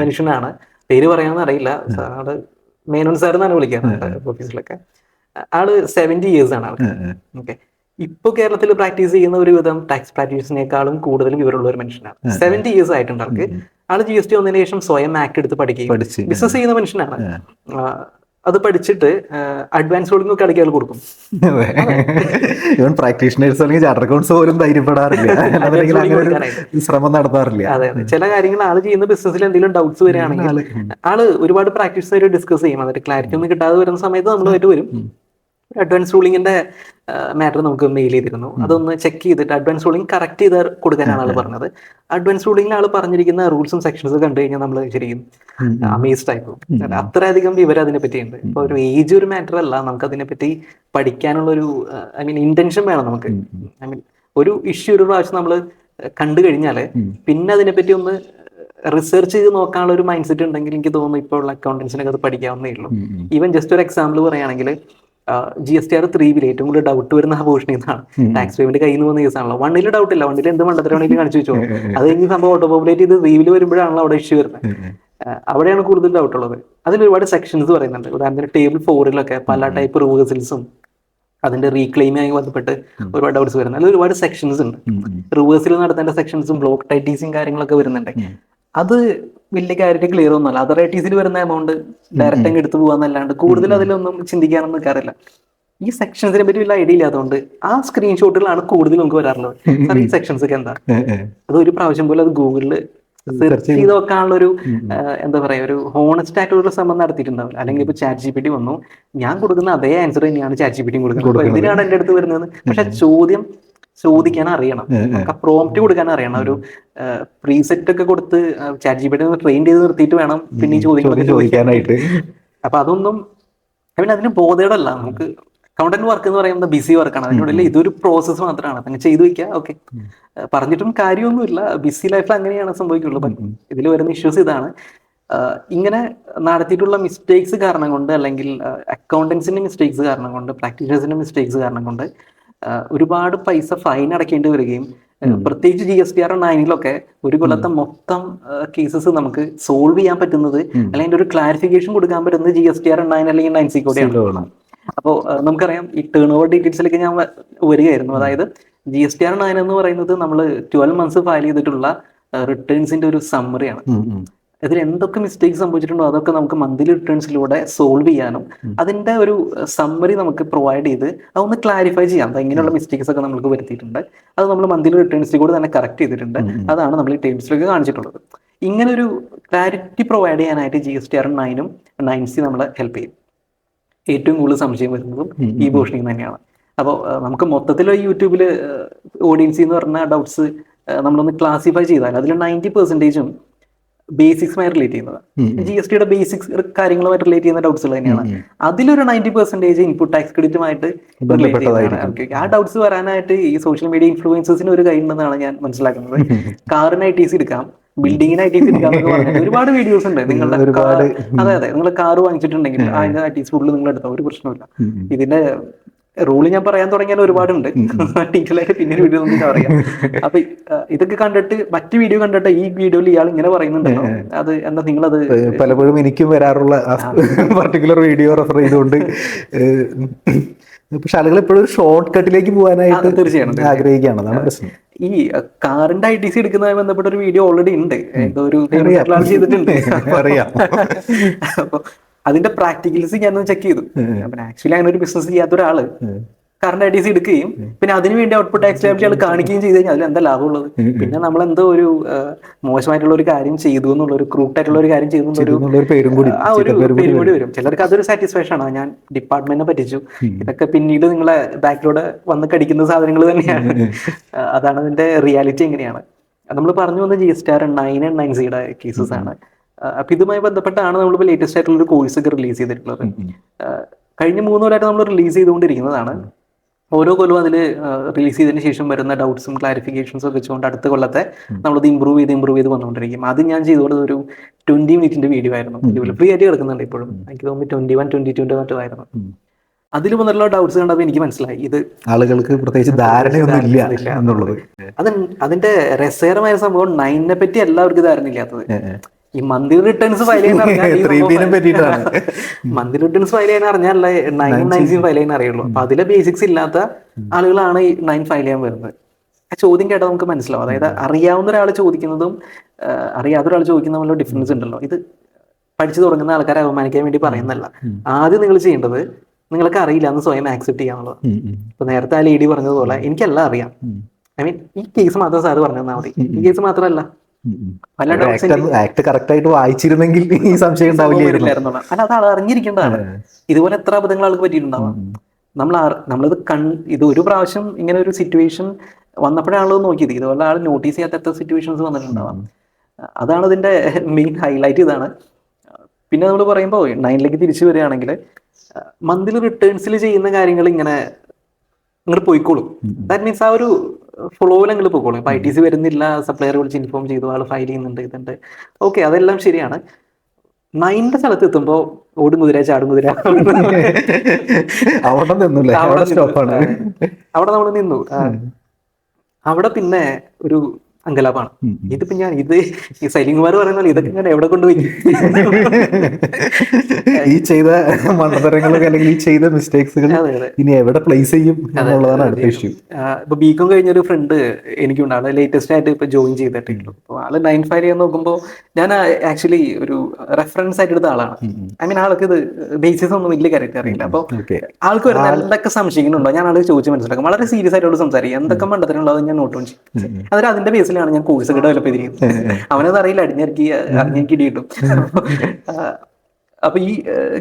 മനുഷ്യനാണ്. പേര് പറയാമെന്ന് അറിയില്ല. ആള് മേനോൻ സാർ എന്നാണ് വിളിക്കാറ് ഓഫീസിലൊക്കെ. ആള് 70 years ആണ് ആൾക്ക്. ഓക്കെ, ഇപ്പൊ കേരളത്തിൽ പ്രാക്ടീസ് ചെയ്യുന്ന ഒരുവിധം ടാക്സ് പ്രാക്ടീസിനേക്കാളും കൂടുതൽ വിവരമുള്ള ഒരു മനുഷ്യനാണ്. 70 years ആയിട്ടുണ്ട് ആൾക്ക്. ആള് GST വന്നതിന് ശേഷം സ്വയം ആക്ട് എടുത്ത് പഠിക്കുകയും ബിസിനസ് ചെയ്യുന്ന മനുഷ്യനാണ്. അത് പഠിച്ചിട്ട് അഡ്വാൻസ് റോളിംഗ് ഒക്കെ ഇടയ്ക്ക് കൊടുക്കും. പ്രാക്ടീഷണേഴ്സ് അല്ലെങ്കിൽ ചാർട്ടർ അക്കൗണ്ട്സ് പോലും ധൈര്യപ്പെടാറില്ല, ശ്രമം നടത്താറില്ല. അതെ അതെ, ചില കാര്യങ്ങൾ ആള് ചെയ്യുന്ന ബിസിനസ്സിൽ എന്തെങ്കിലും ഡൗട്ട്സ് വരികയാണെങ്കിൽ ആള് ഒരുപാട് പ്രാക്ടീസ് ആയിട്ട് ഡിസ്കസ് ചെയ്യും. അതിന്റെ ക്ലാരിറ്റി ഒന്നും കിട്ടാതെ വരുന്ന സമയത്ത് നമ്മളുമായിട്ട് വരും. അഡ്വാൻസ് റൂളിങ്ങിന്റെ മാറ്റർ നമുക്ക് മെയിൽ ചെയ്തിരുന്നു. അതൊന്ന് ചെക്ക് ചെയ്തിട്ട് അഡ്വാൻസ് റൂളിംഗ് കറക്റ്റ് ചെയ്ത് കൊടുക്കാനാണ് ആൾ പറഞ്ഞത്. അഡ്വാൻസ് റൂളിംഗിൽ ആൾ പറഞ്ഞിരിക്കുന്ന റൂൾസും സെക്ഷൻസ് കണ്ടു കഴിഞ്ഞാൽ നമ്മൾ ശരിക്കും അമേസ്ഡ് ആയി പോകും. അത്രയധികം വിവരം അതിനെ പറ്റിയുണ്ട്. ഇപ്പൊ ഒരു ഏജ് ഒരു മാറ്റർ അല്ല, നമുക്ക് അതിനെപ്പറ്റി പഠിക്കാനുള്ള ഒരു ഇന്റൻഷൻ വേണം നമുക്ക്. ഒരു ഇഷ്യൂ ഒരു പ്രാവശ്യം നമ്മൾ കണ്ടു കഴിഞ്ഞാല് പിന്നെ അതിനെപ്പറ്റി ഒന്ന് റിസർച്ച് ചെയ്ത് നോക്കാനുള്ള ഒരു മൈൻഡ് സെറ്റ് ഉണ്ടെങ്കിൽ എനിക്ക് തോന്നുന്നു ഇപ്പോൾ ഉള്ള അക്കൗണ്ടൻസിനൊക്കെ അത് പഠിക്കാവുന്നേ ഉള്ളൂ. ഈവൻ ജസ്റ്റ് ഒരു എക്സാമ്പിൾ പറയുകയാണെങ്കിൽ GSTR 3 ഏറ്റവും കൂടുതൽ ഡൗട്ട് വരുന്ന ആ പോർഷൻ ഇതാണ്. ടാക്സ് പേയ്മെന്റ് കയ്യിൽ നിന്ന് പോകുന്ന കേസാണല്ലോ. 1 ഡൗട്ട് ഇല്ല, 1 എന്ത് മണ്ടത്തരമാണെങ്കിലും കാണിച്ചു വെച്ചോ. അത് കഴിഞ്ഞ് സംഭവം ഓട്ടോ പോപ്പുലേറ്റ് ചെയ്ത് 3 വരുമ്പോഴാണല്ലോ അവിടെ ഇഷ്യൂ വരുന്നത്. അവിടെയാണ് കൂടുതൽ ഡൗട്ട് ഉള്ളത്. അതിൽ ഒരുപാട് സെക്ഷൻസ് പറയുന്നുണ്ട്. ഉദാഹരണത്തിന് ടേബിൾ 4 പല ടൈപ്പ് റിവേഴ്സൽസും അതിന്റെ റീക്ലെയിമുമായി ബന്ധപ്പെട്ട് ഒരുപാട് ഡൗട്ട്സ് വരുന്നത്. അതിൽ ഒരുപാട് സെക്ഷൻസ് ഉണ്ട്. റിവേഴ്സിൽ നടത്തേണ്ട സെക്ഷൻസും ബ്ലോക്ക് ടൈറ്റീസും കാര്യങ്ങളൊക്കെ വരുന്നുണ്ട്. അത് വലിയ കാര്യമായിട്ട് ക്ലിയർ ഒന്നുമല്ല. അതർ ഐറ്റീസിൽ വരുന്ന എമൗണ്ട് ഡയറക്റ്റ് അങ്ങ് എടുത്തു പോകാന്നല്ലാണ്ട് കൂടുതൽ അതിലൊന്നും ചിന്തിക്കാനൊന്നും നിൽക്കാറില്ല. ഈ സെക്ഷൻസിനെ പറ്റി വലിയ ഐഡിയ ഇല്ലാത്തതുകൊണ്ട് ആ സ്ക്രീൻഷോട്ടുകളാണ് കൂടുതൽ നമുക്ക് വരാറുള്ളത്. സാർ ഈ സെക്ഷൻസ് ഒക്കെ എന്താ? അത് ഒരു പ്രാവശ്യം പോലും അത് ഗൂഗിളിൽ സെർച്ച് ചെയ്ത് നോക്കാനുള്ള ഒരു എന്താ പറയാ, ഒരു ഹോണസ്റ്റ് ആയിട്ടുള്ള ശ്രമം നടത്തിയിട്ടുണ്ടാവില്ല. അല്ലെങ്കിൽ ഇപ്പൊ ChatGPT വന്നു, ഞാൻ കൊടുക്കുന്ന അതേ ആൻസർ തന്നെയാണ് ChatGPT കൊടുക്കുന്നത്. അപ്പൊ എന്തിനാണ് എന്റെ അടുത്ത് വരുന്നത്? പക്ഷെ ചോദിക്കാൻ അറിയണം, നമുക്ക് പ്രോംപ്റ്റ് കൊടുക്കാൻ അറിയണം. ഒരു പ്രീസെറ്റ് ഒക്കെ കൊടുത്ത് ChatGPT ട്രെയിൻ ചെയ്ത് നിർത്തിയിട്ട് വേണം പിന്നെ ഈ ചോദ്യങ്ങളൊക്കെ ചോദിക്കാനായിട്ട്. അപ്പൊ അതൊന്നും അതിന് ബോധേടല്ല. നമുക്ക് അക്കൗണ്ടന്റ് വർക്ക് എന്ന് പറയുന്നത് ബിസി വർക്കാണ്. അതിനുള്ളിൽ ഇതൊരു പ്രോസസ്സ് മാത്രമാണ്. അങ്ങനെ ചെയ്തു വെക്കുക, ഓക്കെ. പറഞ്ഞിട്ടും കാര്യമൊന്നുമില്ല. ബിസി ലൈഫിൽ അങ്ങനെയാണ് സംഭവിക്കുള്ളൂ. ഇതിൽ വരുന്ന ഇഷ്യൂസ് ഇതാണ്. ഇങ്ങനെ നടത്തിയിട്ടുള്ള മിസ്റ്റേക്സ് കാരണം കൊണ്ട്, അല്ലെങ്കിൽ അക്കൗണ്ടൻസിന്റെ മിസ്റ്റേക്സ് കാരണം കൊണ്ട്, പ്രാക്ടീഷണേഴ്സിന്റെ മിസ്റ്റേക്സ് കാരണം കൊണ്ട് ഒരുപാട് പൈസ ഫൈൻ അടയ്ക്കേണ്ടി വരികയും, പ്രത്യേകിച്ച് GSTR 9 ഒരു കൊല്ലത്തെ മൊത്തം കേസസ് നമുക്ക് സോൾവ് ചെയ്യാൻ പറ്റുന്നത്, അല്ലെങ്കിൽ ഒരു ക്ലാരിഫിക്കേഷൻ കൊടുക്കാൻ പറ്റുന്നത് GSTR 9 അല്ലെങ്കിൽ 9C കൂടെയാണ്. അപ്പോൾ നമുക്കറിയാം, ഈ ടേൺ ഓവർ ഡീറ്റെയിൽസിലേക്ക് ഞാൻ വരികയായിരുന്നു. അതായത് GSTR 9 എന്ന് പറയുന്നത് നമ്മൾ 12 months ഫയൽ ചെയ്തിട്ടുള്ള റിട്ടേൺസിന്റെ ഒരു സമ്മറിയാണ്. ഇതിൽ എന്തൊക്കെ മിസ്റ്റേക്സ് സംഭവിച്ചിട്ടുണ്ടോ അതൊക്കെ നമുക്ക് മന്ത്ലി റിട്ടേൺസിലൂടെ സോൾവ് ചെയ്യാനും അതിന്റെ ഒരു സമ്മറി നമുക്ക് പ്രൊവൈഡ് ചെയ്ത് അതൊന്ന് ക്ലാരിഫൈ ചെയ്യാം. ഇങ്ങനെയുള്ള മിസ്റ്റേക്സ് ഒക്കെ നമുക്ക് വരുത്തിയിട്ടുണ്ട്, അത് നമ്മൾ മന്ത്ലി റിട്ടേൺസിൽ കൂടെ തന്നെ കറക്റ്റ് ചെയ്തിട്ടുണ്ട്. അതാണ് നമ്മൾ ഈ ടേബിൾസിലൊക്കെ കാണിച്ചിട്ടുള്ളത്. ഇങ്ങനെ ഒരു ക്ലാരിറ്റി പ്രൊവൈഡ് ചെയ്യാനായിട്ട് GSTR 9 9C നമ്മളെ ഹെൽപ്പ് ചെയ്യും. ഏറ്റവും കൂടുതൽ സംശയം വരുന്നതും ഈ പോർഷനിൽ തന്നെയാണ്. അപ്പോൾ നമുക്ക് മൊത്തത്തിൽ യൂട്യൂബിൽ ഓഡിയൻസ് എന്ന് പറഞ്ഞ ഡൗട്ട്സ് നമ്മളൊന്ന് ക്ലാസിഫൈ ചെയ്താൽ അതിൽ 90% ബേസിക്സുമായി റിലേറ്റ് ചെയ്യുന്നതാണ്. GSTയുടെ ബേസിക്സ് കാര്യങ്ങളുമായിട്ട് റിലേറ്റ് ചെയ്യുന്ന ഡൗട്ട്സുകൾ തന്നെയാണ്. അതിലൊരു 90% ഇൻപുട്ട് ടാക്സ് ക്രെഡിറ്റുമായിട്ട് റിലേറ്റ് ചെയ്യുന്നതാണ്. ആ ഡൗട്ട്സ് വരാനായിട്ട് ഈ സോഷ്യൽ മീഡിയ ഇൻഫ്ലുവൻസേഴ്സിന് ഒരു കഴിയുണ്ടെന്നാണ് ഞാൻ മനസ്സിലാക്കുന്നത്. കാറിന് ITC എടുക്കാം, ബിൽഡിങ്ങിന് ITC എടുക്കാന്നൊക്കെ പറഞ്ഞിട്ട് ഒരുപാട് വീഡിയോസ് ഉണ്ട്. നിങ്ങളുടെ അതെ നിങ്ങൾ കാർ വാങ്ങിച്ചിട്ടുണ്ടെങ്കിൽ അതിന്റെ ITC ഫുള്ള് നിങ്ങൾ എടുത്താൽ ഒരു പ്രശ്നമില്ല. ഇതിന്റെ റൂള് ഞാൻ പറയാൻ തുടങ്ങിയാൽ ഒരുപാടുണ്ട്, ഡീറ്റെയിലായിട്ട് പിന്നീട് വീഡിയോ നമുക്ക് പറയാം. അപ്പൊ ഇതൊക്കെ കണ്ടിട്ട് മറ്റു വീഡിയോ കണ്ടിട്ട് ഈ വീഡിയോയിൽ ഇയാൾ ഇങ്ങനെ പറയുന്നുണ്ടല്ലോ, അത് എന്താ നിങ്ങളത് പലപ്പോഴും എനിക്കും വരാറുള്ള പർട്ടിക്കുലർ വീഡിയോ റെഫർ ചെയ്തുകൊണ്ട്. പക്ഷെ ആളുകൾ എപ്പോഴും ഒരു ഷോർട്ട് കട്ടിലേക്ക് പോകാനായിട്ട് തീർച്ചയായും ആഗ്രഹിക്കുകയാണ്. അതാണ് പ്രശ്നം. ഈ കാറിന്റെ ITC എടുക്കുന്നതുമായി ബന്ധപ്പെട്ട ഒരു വീഡിയോ ഓൾറെഡി ഉണ്ട്, ഏതോ ഒരു ചെയ്തിട്ടുണ്ട്. അറിയാം. അപ്പൊ അതിന്റെ പ്രാക്ടിക്കൽസ് ഞാനൊന്ന് ചെക്ക് ചെയ്തു. ആക്ച്വലി അങ്ങനെ ഒരു ബിസിനസ് ചെയ്യാത്ത ഒരാള് കറണ്ട് ITC എടുക്കുകയും പിന്നെ അതിനുവേണ്ടി ഔട്ട്പുട്ട് ടാക്സ് ലയബിലിറ്റി ആൾ കാണിക്കുകയും ചെയ്ത് കഴിഞ്ഞാൽ അതിൽ എന്താ ലാഭമുള്ളത്? പിന്നെ നമ്മൾ എന്തോ ഒരു മോശമായിട്ടുള്ള ഒരു കാര്യം ചെയ്തു എന്നുള്ള ഒരു ക്രൂപ്റ്റ് ആയിട്ടുള്ള ഒരു കാര്യം ചെയ്തു എന്നുള്ള പേരും കൂടി വരും. ചിലർക്ക് അതൊരു സാറ്റിസ്ഫാക്ഷൻ ആണ്, ഞാൻ ഡിപ്പാർട്ട്മെന്റിനെ പറ്റിച്ചു. ഇതൊക്കെ പിന്നീട് നിങ്ങളെ ബാക്കിലൂടെ വന്ന് കടിക്കുന്ന സാധനങ്ങൾ തന്നെയാണ്. അതാണ് അതിന്റെ റിയാലിറ്റി. എങ്ങനെയാണ് നമ്മൾ പറഞ്ഞു വന്ന GSTR 9 and 9Cയുടെ കേസസ് ആണ്. അപ്പൊ ഇതുമായി ബന്ധപ്പെട്ടാണ് നമ്മളിപ്പോൾ ലേറ്റസ്റ്റ് ആയിട്ടുള്ള ഒരു കോഴ്സ് ഒക്കെ റിലീസ് ചെയ്തിട്ടുള്ളത്. കഴിഞ്ഞ 3 കൊല്ലമായിട്ട് നമ്മൾ റിലീസ് ചെയ്തുകൊണ്ടിരിക്കുന്നതാണ്. ഓരോ കൊല്ലവും അതിൽ റിലീസ് ചെയ്തതിന് ശേഷം വരുന്ന ഡൗട്ട്സും ക്ലാരിഫിക്കേഷൻസും ഒക്കെ വെച്ചുകൊണ്ട് അടുത്ത കൊല്ലത്തെ നമ്മളത് ഇമ്പ്രൂവ് ചെയ്ത് വന്നുകൊണ്ടിരിക്കും. അത് ഞാൻ ചെയ്തുകൊണ്ട് ഒരു 20 minute വീഡിയോ ആയിരുന്നു. ഫ്രീ ആയിട്ട് കിടക്കുന്നുണ്ട് ഇപ്പോഴും. എനിക്ക് തോന്നുന്നു 21, 22 മറ്റോ ആയിരുന്നു. അതിൽ വന്നിട്ടുള്ള ഡൗട്ട്സ് കണ്ടപ്പോൾ എനിക്ക് മനസ്സിലായി ഇത് ആളുകൾക്ക് പ്രത്യേകിച്ച് ധാരണയൊന്നും ഇല്ല എന്നുള്ളത്. അതിന്റെ രസകരമായ സംഭവം 9നെ പറ്റി എല്ലാവർക്കും ധാരണ ഇല്ലാത്തത്. ഈ മന്ത്ലി റിട്ടേൺസ് ഫയൽ ചെയ്യാൻ മന്ത്ലി റിട്ടേൺസ് ഫയൽ ചെയ്യാൻ അറിഞ്ഞാൽ 9 9C ഫയൽ ചെയ്യാൻ അറിയുള്ളൂ. അപ്പൊ അതിലെ ബേസിക്സ് ഇല്ലാത്ത ആളുകളാണ് ഈ 9 ഫയൽ ചെയ്യാൻ വരുന്നത്. ആ ചോദ്യം കേട്ടാൽ നമുക്ക് മനസ്സിലാവും. അതായത് അറിയാവുന്ന ഒരാൾ ചോദിക്കുന്നതും അറിയാത്ത ഒരാൾ ചോദിക്കുന്നതും ഡിഫറൻസ് ഉണ്ടല്ലോ. ഇത് പഠിച്ചു തുടങ്ങുന്ന ആൾക്കാരെ അപമാനിക്കാൻ വേണ്ടി പറയുന്നതല്ല. ആദ്യം നിങ്ങൾ ചെയ്യേണ്ടത് നിങ്ങൾക്ക് അറിയില്ല എന്ന് സ്വയം ആക്സെപ്റ്റ് ചെയ്യാന്നുള്ളത്. ഇപ്പൊ നേരത്തെ ആ ലേഡി പറഞ്ഞതുപോലെ എനിക്കെല്ലാം അറിയാം. ഐ മീൻ ഈ കേസ് മാത്രം സാറ് പറഞ്ഞു തന്നാൽ മതി. ഈ കേസ് മാത്രമല്ല വായിച്ചിരുന്നെങ്കിൽ ഈ സംശയം ഉണ്ടാവില്ലായിരുന്നു. അല്ല, അത് ആൾ അറിഞ്ഞിരിക്കേണ്ടതാണ്. ഇതുപോലെ എത്ര അബദ്ധങ്ങൾ ആൾക്ക് പറ്റിയിട്ടുണ്ടാവാം. നമ്മളിത് ഇത് ഒരു പ്രാവശ്യം ഇങ്ങനെ ഒരു സിറ്റുവേഷൻ വന്നപ്പോഴാണല്ലോ നോക്കിയത്. ഇതുപോലെ ആൾ നോട്ടീസ് ചെയ്യാത്ത എത്ര സിറ്റുവേഷൻസ് വന്നിട്ടുണ്ടാവാം. അതാണ് ഇതിന്റെ മെയിൻ ഹൈലൈറ്റ്. ഇതാണ്. പിന്നെ നമ്മൾ പറയുമ്പോൾ 9ലേക്ക് തിരിച്ചു വരികയാണെങ്കിൽ മന്ത്ലി റിട്ടേൺസിൽ ചെയ്യുന്ന കാര്യങ്ങൾ ഇങ്ങനെ ഇങ്ങോട്ട് പോയിക്കോളും. ദാറ്റ് മീൻസ് ആ ഒരു ഫ്ലോയിൽ അങ്ങോട്ട് പോയിക്കോളും. ഇപ്പൊ ITC വരുന്നില്ല, സപ്ലയർ വിളിച്ച് ഇൻഫോം ചെയ്തു, ആൾ ഫയൽ ചെയ്യുന്നുണ്ട്, ഇതുണ്ട്, ഓക്കെ, അതെല്ലാം ശരിയാണ്. 9ന്റെ സ്ഥലത്ത് എത്തുമ്പോ ഓടും കുതിര ചാടും കുതിര അവിടെ നമ്മൾ നിന്നു. അവിടെ പിന്നെ ഒരു അങ്കലാപ്പാണ്. ഇതിപ്പോ ഞാൻ ഈ സൈലിംഗ്മാർ പറയുന്നത് ഇതൊക്കെ ഞാൻ എവിടെ കൊണ്ടുപോയി ഈ ചെയ്ത മണ്ടത്തരങ്ങളൊക്കെ അല്ലെങ്കിൽ ഈ ചെയ്ത മിസ്റ്റേക്സുകൾ ഇനി എവിടെ പ്ലേസ് ചെയ്യും എന്നുള്ളതാണ് അടുത്ത ഇഷ്യൂ. ഇപ്പൊ ബികോം കഴിഞ്ഞൊരു ഫ്രണ്ട് എനിക്കുണ്ട്, ആള് ലേറ്റസ്റ്റ് ആയിട്ട് ഇപ്പൊ ജോയിൻ ചെയ്തിട്ടുള്ളൂ. അപ്പൊ ആള് 9 ഫയൽ ചെയ്യാൻ നോക്കുമ്പോൾ ഞാൻ ആക്ച്വലി ഒരു റെഫറൻസ് ആയിട്ട് എടുത്ത ആളാണ്. ഐ മീൻ ആൾക്ക് ഇത് ബേസിസ് ഒന്നും വലിയ കാര്യമായിട്ട് അറിയില്ല. അപ്പൊ ആൾക്ക് വരുന്ന എന്തൊക്കെ സംശയങ്ങളുണ്ടോ ഞാൻ ആൾക്ക് ചോദിച്ച് മനസ്സിലാക്കും. വളരെ സീരിയസ് ആയിട്ട് സംസാരിക്കും. എന്തൊക്കെ മണ്ടത്തിനുള്ളത് ഞാൻ നോട്ട് ഡൗൺ ചെയ്യും. അതിൽ അതിന്റെ ബേസിലാണ് ഞാൻ കോഴ്സ് ഡെവലപ്പ് ചെയ്തിരിക്കുന്നത്. അവനത് അറിയില്ല, അറിഞ്ഞിറക്കി കിട്ടും. അപ്പൊ ഈ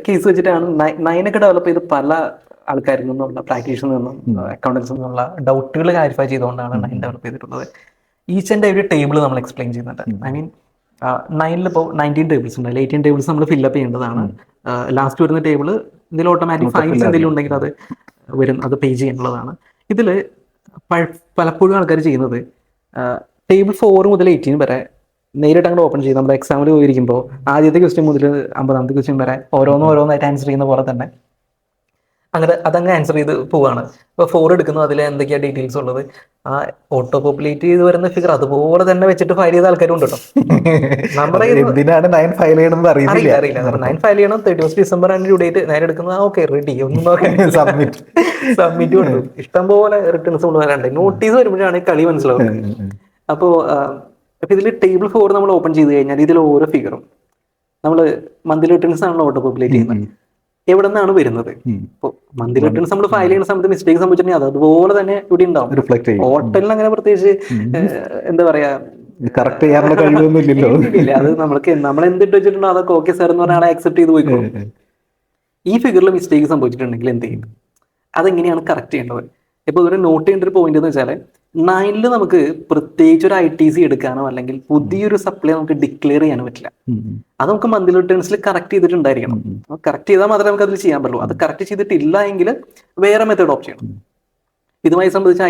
കേസ് വെച്ചിട്ടാണ് 9 ഒക്കെ ഡെവലപ്പ് ചെയ്ത് പല ആൾക്കാരിൽ നിന്നുള്ള പ്രാക്ടീഷനിൽ നിന്നും അക്കൗണ്ടൻസിൽ നിന്നുള്ള ഡൗട്ടുകൾ ക്ലാരിഫൈ ചെയ്തുകൊണ്ടാണ് 9 ഡെവലപ്പ് ചെയ്തിട്ടുള്ളത്. ഈച്ച് ആൻഡ് എവരി ടേബിൾ നമ്മൾ എക്സ്പ്ലെയിൻ ചെയ്യുന്നുണ്ട്. ഐ മീൻ 9 ഇപ്പോൾ 19 ടേബിൾസ് ഉണ്ട്. 18 ടേബിൾസ് നമ്മൾ ഫില്ലപ്പ് ചെയ്യേണ്ടതാണ്. ലാസ്റ്റ് വരുന്ന ടേബിൾ ഇതിൽ ഓട്ടോമാറ്റിക് ഫൈൽസ് എന്തെങ്കിലും ഉണ്ടെങ്കിൽ അത് വരും, അത് പേ ചെയ്യാനുള്ളതാണ്. ഇതിൽ പലപ്പോഴും ആൾക്കാർ ചെയ്യുന്നത് ടേബിൾ 4 മുതൽ 18 വരെ നേരിട്ട് അങ്ങോട്ട് ഓപ്പൺ ചെയ്ത് നമ്മൾ എക്സാമിൽ പോയിരിക്കുമ്പോൾ ആദ്യത്തെ ക്വസ്റ്റ്യൻ മുതൽ 50ാമത്തെ ക്വസ്റ്റ്യൻ വരെ ഓരോന്നായിട്ട് ആൻസർ ചെയ്യുന്ന പോലെ തന്നെ അതങ്ങ് ആൻസർ ചെയ്ത് പോവാണ്. ഇപ്പോൾ 4 എടുക്കുന്നു, അതിൽ എന്തൊക്കെയാണ് ഡീറ്റെയിൽസ് ഉള്ളത്, ആ ഓട്ടോ പോപ്പുലേറ്റ് ചെയ്ത് വരുന്ന ഫിഗർ അതുപോലെ തന്നെ വെച്ചിട്ട് ഫയൽ ചെയ്ത ആൾക്കാരും ഉണ്ട് കേട്ടോ. നമ്മുടെ എന്തിനാണ് 9 ഫയൽ ചെയ്യണമെന്ന് അറിയില്ല. 9 ഫയൽ ചെയ്യണം, 31 ഡിസംബർ ഡ്യൂ ഡേറ്റ്, നേരെ എടുക്കുന്നത് ഓക്കെ റെഡി, ഒന്നും നോക്കാൻ സബ്മിറ്റ് കൊടുത്തു. ഇഷ്ടംപോലെ റിട്ടേൺസ് കൊണ്ടുവരാണ്ട് നോട്ടീസ് വരുമ്പോഴാണ് കളി മനസ്സിലാവുന്നത്. അപ്പോൾ ഇതിൽ ടേബിൾ 4 നമ്മൾ ഓപ്പൺ ചെയ്ത് കഴിഞ്ഞാൽ ഇതിൽ ഓരോ ഫിഗറും നമ്മൾ മന്ത്ലി റിട്ടേൺസ് ആണല്ലോ ഓട്ടോ പോപ്പുലേറ്റ് ചെയ്യുന്നത്, എവിടെ നിന്നാണ് വരുന്നത്. ഇപ്പോൾ മന്ത്ലി റിട്ടേൺസ് നമ്മൾ ഫയൽ ചെയ്യുന്ന സമയത്ത് മിസ്റ്റേക്ക് സംഭവിച്ചിട്ടുണ്ടെങ്കിൽ അതുപോലെ തന്നെ ഇവിടെ ഉണ്ടാവും. ഹോട്ടലിൽ അങ്ങനെ പ്രത്യേകിച്ച് എന്താ പറയാ കറക്റ്റ് ചെയ്യാനുള്ള കഴിവൊന്നുമില്ല. അത് നമ്മൾ എന്തിട്ട് വെച്ചിട്ടുണ്ടോ അതൊക്കെ ഓക്കെ സാർ എന്ന് പറഞ്ഞാൽ ആളെ അക്സെപ്റ്റ് ചെയ്ത് പോയിക്കോളും. ഈ ഫിഗറിൽ മിസ്റ്റേക്ക് സംഭവിച്ചിട്ടുണ്ടെങ്കിൽ എന്ത് ചെയ്യും, അതെങ്ങനെയാണ് കറക്റ്റ് ചെയ്യേണ്ടത്. ഇപ്പോൾ ഒരു നോട്ട് ചെയ്യേണ്ട ഒരു പോയിന്റ് എന്ന് വെച്ചാൽ 9 നമുക്ക് പ്രത്യേകിച്ച് ഒരു ITC എടുക്കാനോ അല്ലെങ്കിൽ പുതിയൊരു സപ്ലൈ നമുക്ക് ഡിക്ലെയർ ചെയ്യാനോ പറ്റില്ല. അത് നമുക്ക് മന്ത്ലി റിട്ടേൺസിൽ കറക്റ്റ് ചെയ്തിട്ടുണ്ടായിരിക്കണം. കറക്റ്റ് ചെയ്താൽ മാത്രമേ നമുക്ക് അതിൽ ചെയ്യാൻ പറ്റുള്ളൂ. അത് കറക്റ്റ് ചെയ്തിട്ടില്ല എങ്കിൽ വേറെ മെത്തേഡ് ഓപ്റ്റ് ചെയ്യണം. ഇതുമായി സംബന്ധിച്ച്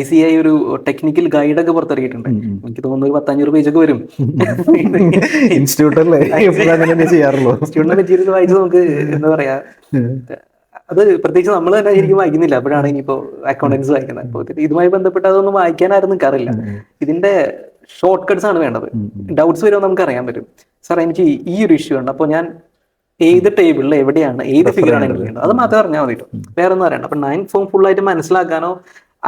ICAI ഒരു ടെക്നിക്കൽ ഗൈഡൊക്കെ പുറത്തിറക്കിയിട്ടുണ്ട്. എനിക്ക് തോന്നുന്നു ഒരു 500 പേജൊക്കെ വരും. ഇൻസ്റ്റിറ്റ്യൂട്ടിലെ മെറ്റീരിയൽ വായിച്ച് നമുക്ക് എന്താ പറയാ, അത് പ്രത്യേകിച്ച് നമ്മൾ തന്നെ ശരിക്കും വായിക്കുന്നില്ല. അപ്പോഴാണ് ഇനിയിപ്പോൾ അക്കൗണ്ടൻസ് വായിക്കുന്നത്. അപ്പോൾ ഇതുമായി ബന്ധപ്പെട്ട് അതൊന്നും വായിക്കാനായിരുന്നു എനിക്കറിയില്ല. ഇതിന്റെ ഷോർട്ട് കട്ട്സ് ആണ് വേണ്ടത്. ഡൗട്ട്സ് വരുമ്പോൾ നമുക്ക് അറിയാൻ പറ്റും. സാർ എനിക്ക് ഈ ഒരു ഇഷ്യൂ ഉണ്ട്, അപ്പോൾ ഞാൻ ഏത് ടേബിളിൽ എവിടെയാണ് ഏത് ഫിഗറാണ് എനിക്ക് വേണ്ടത് അത് മാത്രമേ അറിഞ്ഞാൽ മതി. വേറെ ഒന്നും അറിയണ്ട. അപ്പോൾ 9 ഫോം ഫുള്ളായിട്ട് മനസ്സിലാക്കാനോ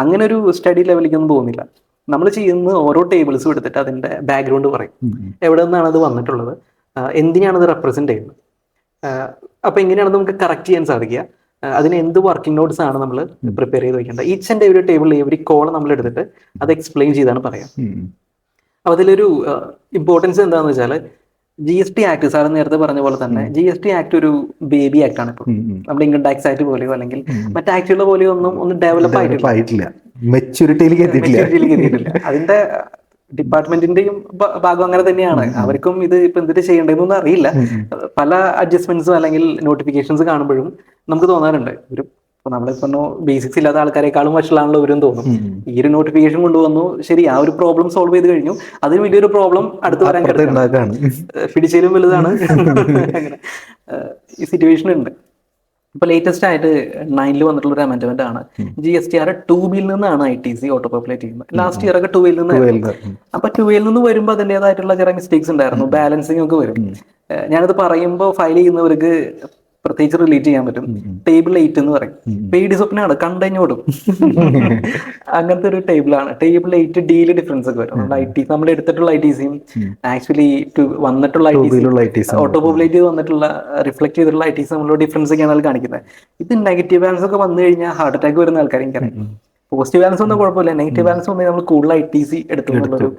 അങ്ങനെ ഒരു സ്റ്റഡി ലെവലിലേക്കൊന്നും പോകുന്നില്ല. നമ്മൾ ചെയ്യുന്ന ഓരോ ടേബിൾസും എടുത്തിട്ട് അതിന്റെ ബാക്ക്ഗ്രൗണ്ട് പറയും, എവിടെ നിന്നാണ് അത് വന്നിട്ടുള്ളത്, എന്തിനാണ് അത് റെപ്രസെന്റ് ചെയ്യുന്നത്. അപ്പോൾ എങ്ങനെയാണ് നമുക്ക് കറക്റ്റ് ചെയ്യാൻ സാധിക്കുക, അതിന് എന്ത് വർക്കിംഗ് നോട്ട്സ് ആണ് നമ്മൾ പ്രിപ്പയർ ചെയ്ത് വെക്കേണ്ടത്. Each and every table every call നമ്മൾ എടുത്തിട്ട് അത് എക്സ്പ്ലെയിൻ ചെയ്താണ് പറയാം. അപ്പോൾ അതിലൊരു ഇമ്പോർട്ടൻസ് എന്താണെന്ന് വെച്ചാൽ GST ആക്ട്, സാർ നേരത്തെ പറഞ്ഞ പോലെ തന്നെ GST ആക്ട് ഒരു ബേബി ആക്ട് ആണ്. ഇപ്പോൾ നമ്മുടെ ഇൻകം ടാക്സ് ആക്ട് പോലെയോ അല്ലെങ്കിൽ മറ്റ് ആക്ടുകളെ പോലെയോ ഒന്നും ഡെവലപ്പ് ആയിട്ടില്ല, മെച്യൂരിറ്റിയിലേക്ക് എത്തിയിട്ടില്ല. അതിന്റെ ഡിപ്പാർട്ട്മെന്റിന്റെയും ഭാഗം അങ്ങനെ തന്നെയാണ്. അവർക്കും ഇത് ഇപ്പൊ എന്തിട്ട് ചെയ്യേണ്ടതെന്നൊന്നും അറിയില്ല. പല അഡ്ജസ്റ്റ്മെന്റ്സും അല്ലെങ്കിൽ നോട്ടിഫിക്കേഷൻസ് കാണുമ്പോഴും നമുക്ക് തോന്നാറുണ്ട് ഒരു നമ്മളിപ്പോ ബേസിക്സ് ഇല്ലാത്ത ആൾക്കാരെക്കാളും വഷളാണല്ലോ ഇവരും തോന്നും. ഈ ഒരു നോട്ടിഫിക്കേഷൻ കൊണ്ടുവന്നു, ശരി ആ ഒരു പ്രോബ്ലം സോൾവ് ചെയ്ത് കഴിഞ്ഞു, അതിന് വലിയൊരു പ്രോബ്ലം അടുത്ത് വരാൻ പിടിച്ചാലും വലുതാണ്. അങ്ങനെ ഈ സിറ്റുവേഷൻ ഉണ്ട്. ഇപ്പൊ ലേറ്റസ്റ്റ് ആയിട്ട് 9 വന്നിട്ടുള്ള ഒരു അമെന്റ്മെന്റ് ആണ്. GSTR 2B നിന്നാണ് ITC ഓട്ടോ പോപ്പുലേറ്റ് ചെയ്യുന്നത്. ലാസ്റ്റ് ഇയർ ഒക്കെ 2A നിന്ന്. അപ്പൊ 2A നിന്ന് വരുമ്പോൾ അതിൻ്റെതായിട്ടുള്ള ചില മിസ്റ്റേക്സ് ഉണ്ടായിരുന്നു, ബാലൻസിങ് ഒക്കെ വരും. ഞാനത് പറയുമ്പോൾ ഫയൽ ചെയ്യുന്നവർക്ക് പ്രത്യേകിച്ച് റിലേറ്റ് ചെയ്യാൻ പറ്റും. ടേബിൾ 8 എന്ന് പറയും. പേടി സ്വപ്നമാണ്, കണ്ടഞ്ഞോടും. അങ്ങനത്തെ ഒരു ടേബിളാണ്. ടേബിൾ 8Dയിൽ ഡിഫറൻസ് ഒക്കെ വരും. നമ്മൾ എടുത്തിട്ടുള്ള ITCയും ആക്ച്വലി വന്നിട്ടുള്ള ഓട്ടോ പോപ്പുലേറ്റ് ചെയ്ത് വന്നിട്ടുള്ള റിഫ്ലക്ട് ചെയ്തിട്ടുള്ള ITC നമ്മളുടെ ഡിഫറൻസ് ഒക്കെയാണ് അത് കാണിക്കുന്നത്. ഇത് നെഗറ്റീവ് ബാലൻസ് ഒക്കെ വന്നു കഴിഞ്ഞാൽ ഹാർട്ട് അറ്റാക്ക് വരുന്ന ആൾക്കാരെ എനിക്കറിയാം. പോസിറ്റീവ് ബാലൻസ് ഒന്നും കുഴപ്പമില്ല, നെഗറ്റീവ് ബാലൻസ് വന്നാൽ നമ്മൾ കൂടുതൽ ITC എടുത്തുള്ളൊരു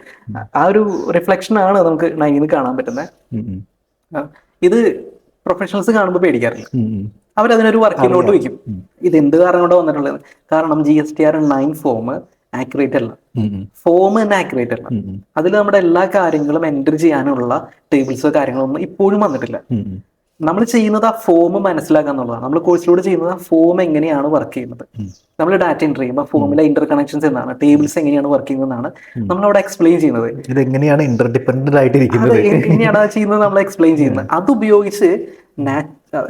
ആ ഒരു റിഫ്ലക്ഷൻ ആണ് നമുക്ക് 9 കാണാൻ പറ്റുന്നത്. ഇത് പ്രൊഫഷണൽസ് കാണുമ്പോൾ പേടിക്കാറില്ല. അവരതിനൊരു വർക്കിംഗ് നോട്ട് വയ്ക്കും. ഇത് എന്ത് കാരണം കൊണ്ട് വന്നിട്ടുള്ളത്, കാരണം GSTR 9 ഫോം ആക്യുറേറ്റ് അല്ല, ഫോം തന്നെ ആക്യുറേറ്റ് അല്ല. അതിൽ നമ്മുടെ എല്ലാ കാര്യങ്ങളും എൻറ്റർ ചെയ്യാനുള്ള ടേബിൾസോ കാര്യങ്ങളോ ഒന്നും ഇപ്പോഴും വന്നിട്ടില്ല. നമ്മൾ ചെയ്യുന്നത് ആ ഫോം മനസ്സിലാക്കുക എന്നുള്ളതാണ്. നമ്മൾ കോഴ്സിലൂടെ ചെയ്യുന്നത് ആ ഫോം എങ്ങനെയാണ് വർക്ക് ചെയ്യുന്നത്. നമ്മൾ ഡാറ്റ എൻട്രി ചെയ്യുമ്പോൾ ഫോമിലെ ഇന്റർ കണക്ഷൻസ് എന്നാണ്, ടേബിൾസ് എങ്ങനെയാണ് വർക്ക് ചെയ്യുന്നതാണ് നമ്മൾ അവിടെ എക്സ്പ്ലെയിൻ ചെയ്യുന്നത്. ഇതെങ്ങനെയാണ് ഇന്റർഡിപെൻഡന്റ് ആയിട്ടിരിക്കുന്നത്, എങ്ങനെയാണ് അത് ചെയ്യുന്നത് നമ്മൾ എക്സ്പ്ലെയിൻ ചെയ്യുന്നത്. അത് ഉപയോഗിച്ച്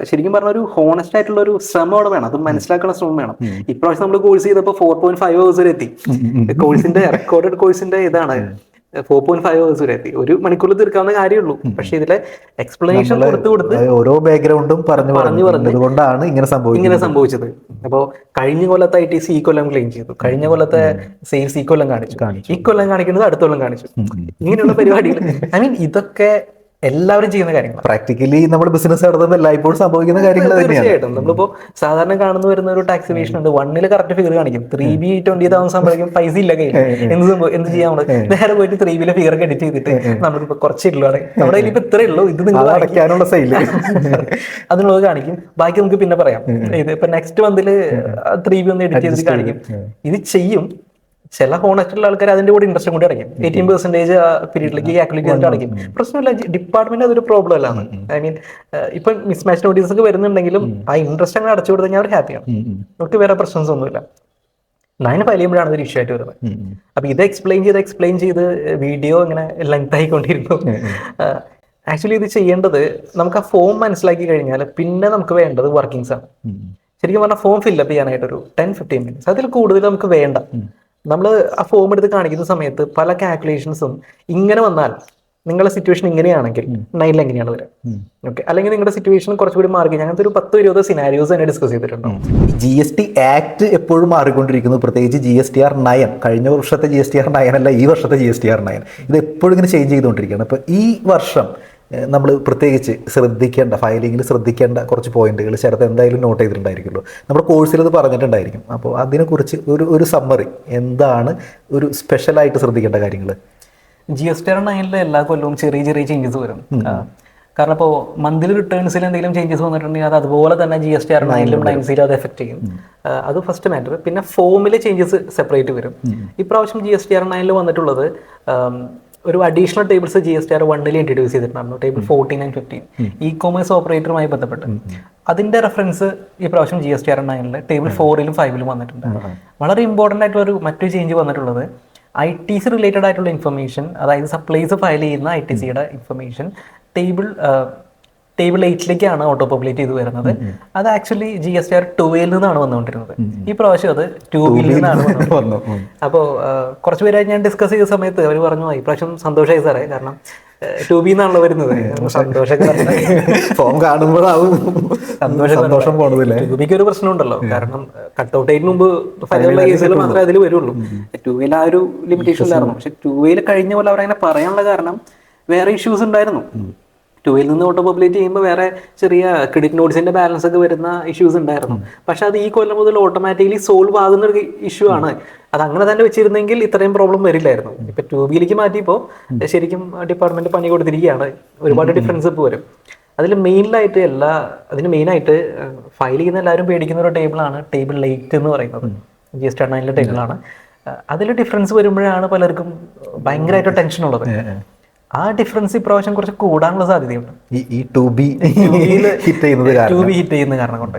ശരിക്കും പറഞ്ഞ ഒരു ഹോണസ്റ്റ് ആയിട്ടുള്ള ഒരു ശ്രമം അവിടെ വേണം, അത് മനസ്സിലാക്കാനുള്ള ശ്രമം വേണം. ഇപ്രാവശ്യം നമ്മൾ കോഴ്സ് ചെയ്തപ്പോൾ 4.5 hours വരെ എത്തി. കോഴ്സിന്റെ റെക്കോർഡഡ് കോഴ്സിന്റെ ഇതാണ് 4.5 hours വരെ എത്തി. 1 മണിക്കൂറിൽ തീർക്കാവുന്ന കാര്യമുള്ളൂ. പക്ഷെ ഇതിലെ എക്സ്പ്ലനേഷൻ കൊടുത്ത് ഓരോ ബാക്ക്ഗ്രൗണ്ടും പറഞ്ഞുകൊണ്ടാണ് ഇങ്ങനെ സംഭവിച്ചത്. അപ്പോൾ കഴിഞ്ഞ കൊല്ലത്തെ ITC ഈ കൊല്ലം ക്ലെയിം ചെയ്തു, കഴിഞ്ഞ കൊല്ലത്തെ സെയിൽസ് ഈ കൊല്ലം കാണിച്ചു, ഈ കൊല്ലം കാണിക്കുന്നത് അടുത്ത കൊല്ലം കാണിച്ചു. ഇങ്ങനെയുള്ള പരിപാടികൾ ഇതൊക്കെ എല്ലാവരും ചെയ്യുന്ന കാര്യങ്ങൾ. പ്രാക്ടിക്കലി നമ്മൾ ബിസിനസ് നടത്തുമ്പോൾ എല്ലായ്പ്പോഴും സംഭവിക്കുന്ന കാര്യങ്ങൾ തന്നെയാണ്. തീർച്ചയായിട്ടും നമ്മളിപ്പോ സാധാരണ കാണുന്ന വരുന്ന ഒരു ടാക്സ് എവേഷൻ ഉണ്ട്. 1 കറക്റ്റ് ഫിഗർ കാണിക്കും, 3B 20,000 സംഭവിക്കും, പൈസ ഇല്ല കയ്യിൽ, എന്ത് ചെയ്യാൻ നേരെ പോയിട്ട് 3B ഫിഗർ ഒക്കെ എഡിറ്റ് ചെയ്തിട്ട് നമ്മളിപ്പോ കുറച്ചിട്ടുള്ളതാണ്, നമ്മുടെ കയ്യിൽ ഇപ്പൊ ഇത്രേ ഉള്ളൂ, ഇത് നിങ്ങൾ അടയ്ക്കാനുള്ള സൈല് അതിനുള്ളത് കാണിക്കും. ബാക്കി നമുക്ക് പിന്നെ പറയാം. ഇത് ഇപ്പൊ നെക്സ്റ്റ് മന്തില് 3B ഒന്ന് എഡിറ്റ് ചെയ്തിട്ട് കാണിക്കും. ഇത് ചെയ്യും. ചില ഹോണസ്റ്റുള്ള ആൾക്കാർ അതിന്റെ കൂടെ ഇൻട്രസ്റ്റും കൂടി അടയ്ക്കും. 18% പീരീഡിലേക്ക് കാൽക്കുലേറ്റ് ചെയ്തിട്ട് അടയ്ക്കും. പ്രശ്നമില്ല, ഡിപ്പാർട്ട്മെന്റ് അതൊരു പ്രോബ്ലം അല്ലാന്ന്. ഐ മീൻ ഇപ്പൊ മിസ്മാച്ച് നോട്ടീസ് ഒക്കെ വരുന്നുണ്ടെങ്കിലും ആ ഇൻട്രസ്റ്റ് അങ്ങനെ അടച്ചു കൊടുത്താൽ അവർ ഹാപ്പിയാണ്, നമുക്ക് വേറെ പ്രശ്നംസ് ഒന്നുമില്ല. 9 ഫയൽ ചെയ്യുമ്പോഴാണ് അതൊരു ഇഷ്യൂ ആയിട്ട് വരുന്നത്. അപ്പൊ ഇത് എക്സ്പ്ലെയിൻ ചെയ്ത് വീഡിയോ ഇങ്ങനെ ലെങ്ത് ആയിക്കൊണ്ടിരുന്നു. ആക്ച്വലി ഇത് ചെയ്യേണ്ടത് നമുക്ക് ആ ഫോം മനസ്സിലാക്കി കഴിഞ്ഞാൽ പിന്നെ നമുക്ക് വേണ്ടത് വർക്കിങ്സ് ആണ്. ശരിക്കും പറഞ്ഞാൽ ഫോം ഫില്ലപ്പ് ചെയ്യാനായിട്ടൊരു 10-15 minutes, അതിൽ കൂടുതൽ നമുക്ക് വേണ്ട. നമ്മൾ ആ ഫോം എടുത്ത് കാണിക്കുന്ന സമയത്ത് പല കാൽക്കുലേഷൻസും ഇങ്ങനെ വന്നാൽ നിങ്ങളുടെ സിറ്റുവേഷൻ ഇങ്ങനെയാണെങ്കിൽ 9 എങ്ങനെയാണ് വരിക, ഓക്കെ, അല്ലെങ്കിൽ നിങ്ങളുടെ സിറ്റുവേഷൻ കുറച്ചുകൂടി മാറി. അങ്ങനത്തെ ഒരു 10-20 സിനാരിയോസ് തന്നെ ഡിസ്കസ് ചെയ്തിട്ടുണ്ടാവും. GST ആക്ട് എപ്പോഴും മാറിക്കൊണ്ടിരിക്കുന്നു, പ്രത്യേകിച്ച് GSTR 9. കഴിഞ്ഞ വർഷത്തെ GSTR 9 അല്ല, ഈ വർഷത്തെ GSTR 9 ഇത് എപ്പോഴും ഇങ്ങനെ ചേഞ്ച് ചെയ്തുകൊണ്ടിരിക്കുകയാണ്. അപ്പോൾ ഈ വർഷം നമ്മൾ പ്രത്യേകിച്ച് ശ്രദ്ധിക്കേണ്ട, ഫയലിങ്ങിൽ ശ്രദ്ധിക്കേണ്ട കുറച്ച് പോയിന്റുകൾ ശരത്ത് എന്തായാലും നോട്ട് ചെയ്തിട്ടുണ്ടായിരിക്കുമല്ലോ, നമ്മുടെ കോഴ്സിൽ അത് പറഞ്ഞിട്ടുണ്ടായിരിക്കും. അപ്പോൾ അതിനെക്കുറിച്ച് ഒരു സമ്മറി, എന്താണ് ഒരു സ്പെഷ്യലായിട്ട് ശ്രദ്ധിക്കേണ്ട കാര്യങ്ങൾ? GSTR 9 എല്ലാ കൊല്ലവും ചെറിയ ചേഞ്ചസ് വരും. കാരണം ഇപ്പോൾ മന്ത്ലി റിട്ടേൺസിൽ എന്തെങ്കിലും ചേഞ്ചസ് വന്നിട്ടുണ്ടെങ്കിൽ അത് അതുപോലെ തന്നെ GSTR 9 9C അത് എഫക്ട് ചെയ്യും. അത് ഫസ്റ്റ് മാറ്റർ. പിന്നെ ഫോമിലെ ചേഞ്ചസ് സെപ്പറേറ്റ് വരും. ഇപ്രാവശ്യം GSTR 9 വന്നിട്ടുള്ളത് ഒരു അഡീഷണൽ ടേബിൾസ് GSTR 1 ഇൻട്രൊഡ്യൂസ് ചെയ്തിട്ടുണ്ടായിരുന്നു, ടേബിൾ 14 and 15 ഇ-കോമേഴ്സ് ഓപ്പറേറ്ററുമായി ബന്ധപ്പെട്ട്. അതിന്റെ റെഫറൻസ് ഈ പ്രാവശ്യം GSTR 9 ടേബിൾ 4 5 വന്നിട്ടുണ്ട്. വളരെ ഇമ്പോർട്ടൻ്റ് ആയിട്ടുള്ള മറ്റൊരു ചേഞ്ച് വന്നിട്ടുള്ളത് ITC റിലേറ്റഡ് ആയിട്ടുള്ള ഇൻഫർമേഷൻ, അതായത് സപ്ലൈസ് ഫയൽ ചെയ്യുന്ന ITCയുടെ ഇൻഫർമേഷൻ ടേബിൾ 8 ഓട്ടോ പോപ്പുലേറ്റ് ചെയ്ത് വരുന്നത്. അത് ആക്ച്വലി GSTR 2 നിന്നാണ് വന്നുകൊണ്ടിരുന്നത്. ഈ പ്രാവശ്യം അത് 2B നിന്നാണ് വന്നത്. അപ്പോൾ കുറച്ച് പേരായി ഞാൻ ഡിസ്കസ് ചെയ്ത സമയത്ത് അവർ പറഞ്ഞു, ഈ പ്രാവശ്യം സന്തോഷമായി സാറേ, കാരണം 2B എന്നാണല്ലോ വരുന്നത്. ഫോം കാണുമ്പോഴാവും സന്തോഷം പോണതില്ലേ. 2Bക്ക് ഒരു പ്രശ്നമുണ്ടല്ലോ, കാരണം കട്ട് ഔട്ട് ആയിട്ട് മുമ്പ് ഫയലുള്ള കേസുകൾ മാത്രമേ അതിൽ വരുള്ളൂ. 2Bയിൽ ആ ഒരു ലിമിറ്റേഷൻ ഉണ്ടായിരുന്നു. പക്ഷെ 2Bയിൽ കഴിഞ്ഞ പോലെ അവരങ്ങനെ പറയാനുള്ള കാരണം വേറെ ഇഷ്യൂസ് ഉണ്ടായിരുന്നു. 2Bയിൽ നിന്ന് ഓട്ടോ പോപ്പുലേറ്റ് ചെയ്യുമ്പോൾ വേറെ ചെറിയ ക്രെഡിറ്റ് നോട്ട്സിന്റെ ബാലൻസ് ഒക്കെ വരുന്ന ഇഷ്യൂസ് ഉണ്ടായിരുന്നു. പക്ഷെ അത് ഈ കൊല്ലം മുതൽ ഓട്ടോമാറ്റിക്കലി സോൾവ് ആകുന്ന ഒരു ഇഷ്യൂ ആണ്. അത് അങ്ങനെ തന്നെ വെച്ചിരുന്നെങ്കിൽ ഇത്രയും പ്രോബ്ലം വരില്ലായിരുന്നു. ഇപ്പൊ 2Bയിലേക്ക് മാറ്റിയപ്പോൾ ശരിക്കും ഡിപ്പാർട്ട്മെന്റ് പണി കൊടുത്തിരിക്കുകയാണ്. ഒരുപാട് ഡിഫറൻസ് ഇപ്പോൾ വരും. അതിൽ മെയിനായിട്ട് മെയിനായിട്ട് ഫയൽ ചെയ്യുന്ന എല്ലാവരും പേടിക്കുന്ന ഒരു ടേബിളാണ് ടേബിൾ 8 എന്ന് പറയുന്നത്. GSTR 9 ടേബിളാണ്. അതിൽ ഡിഫറൻസ് വരുമ്പോഴാണ് പലർക്കും ഭയങ്കരമായിട്ട് ടെൻഷൻ ഉള്ളത്. ആ ഡിഫറൻസ് ഇപ്രാവശ്യം കുറച്ച് കൂടാനുള്ള സാധ്യതയുണ്ട്. ഈ 2B ഹിറ്റ് ചെയ്യുന്ന കാരണം കൊണ്ട്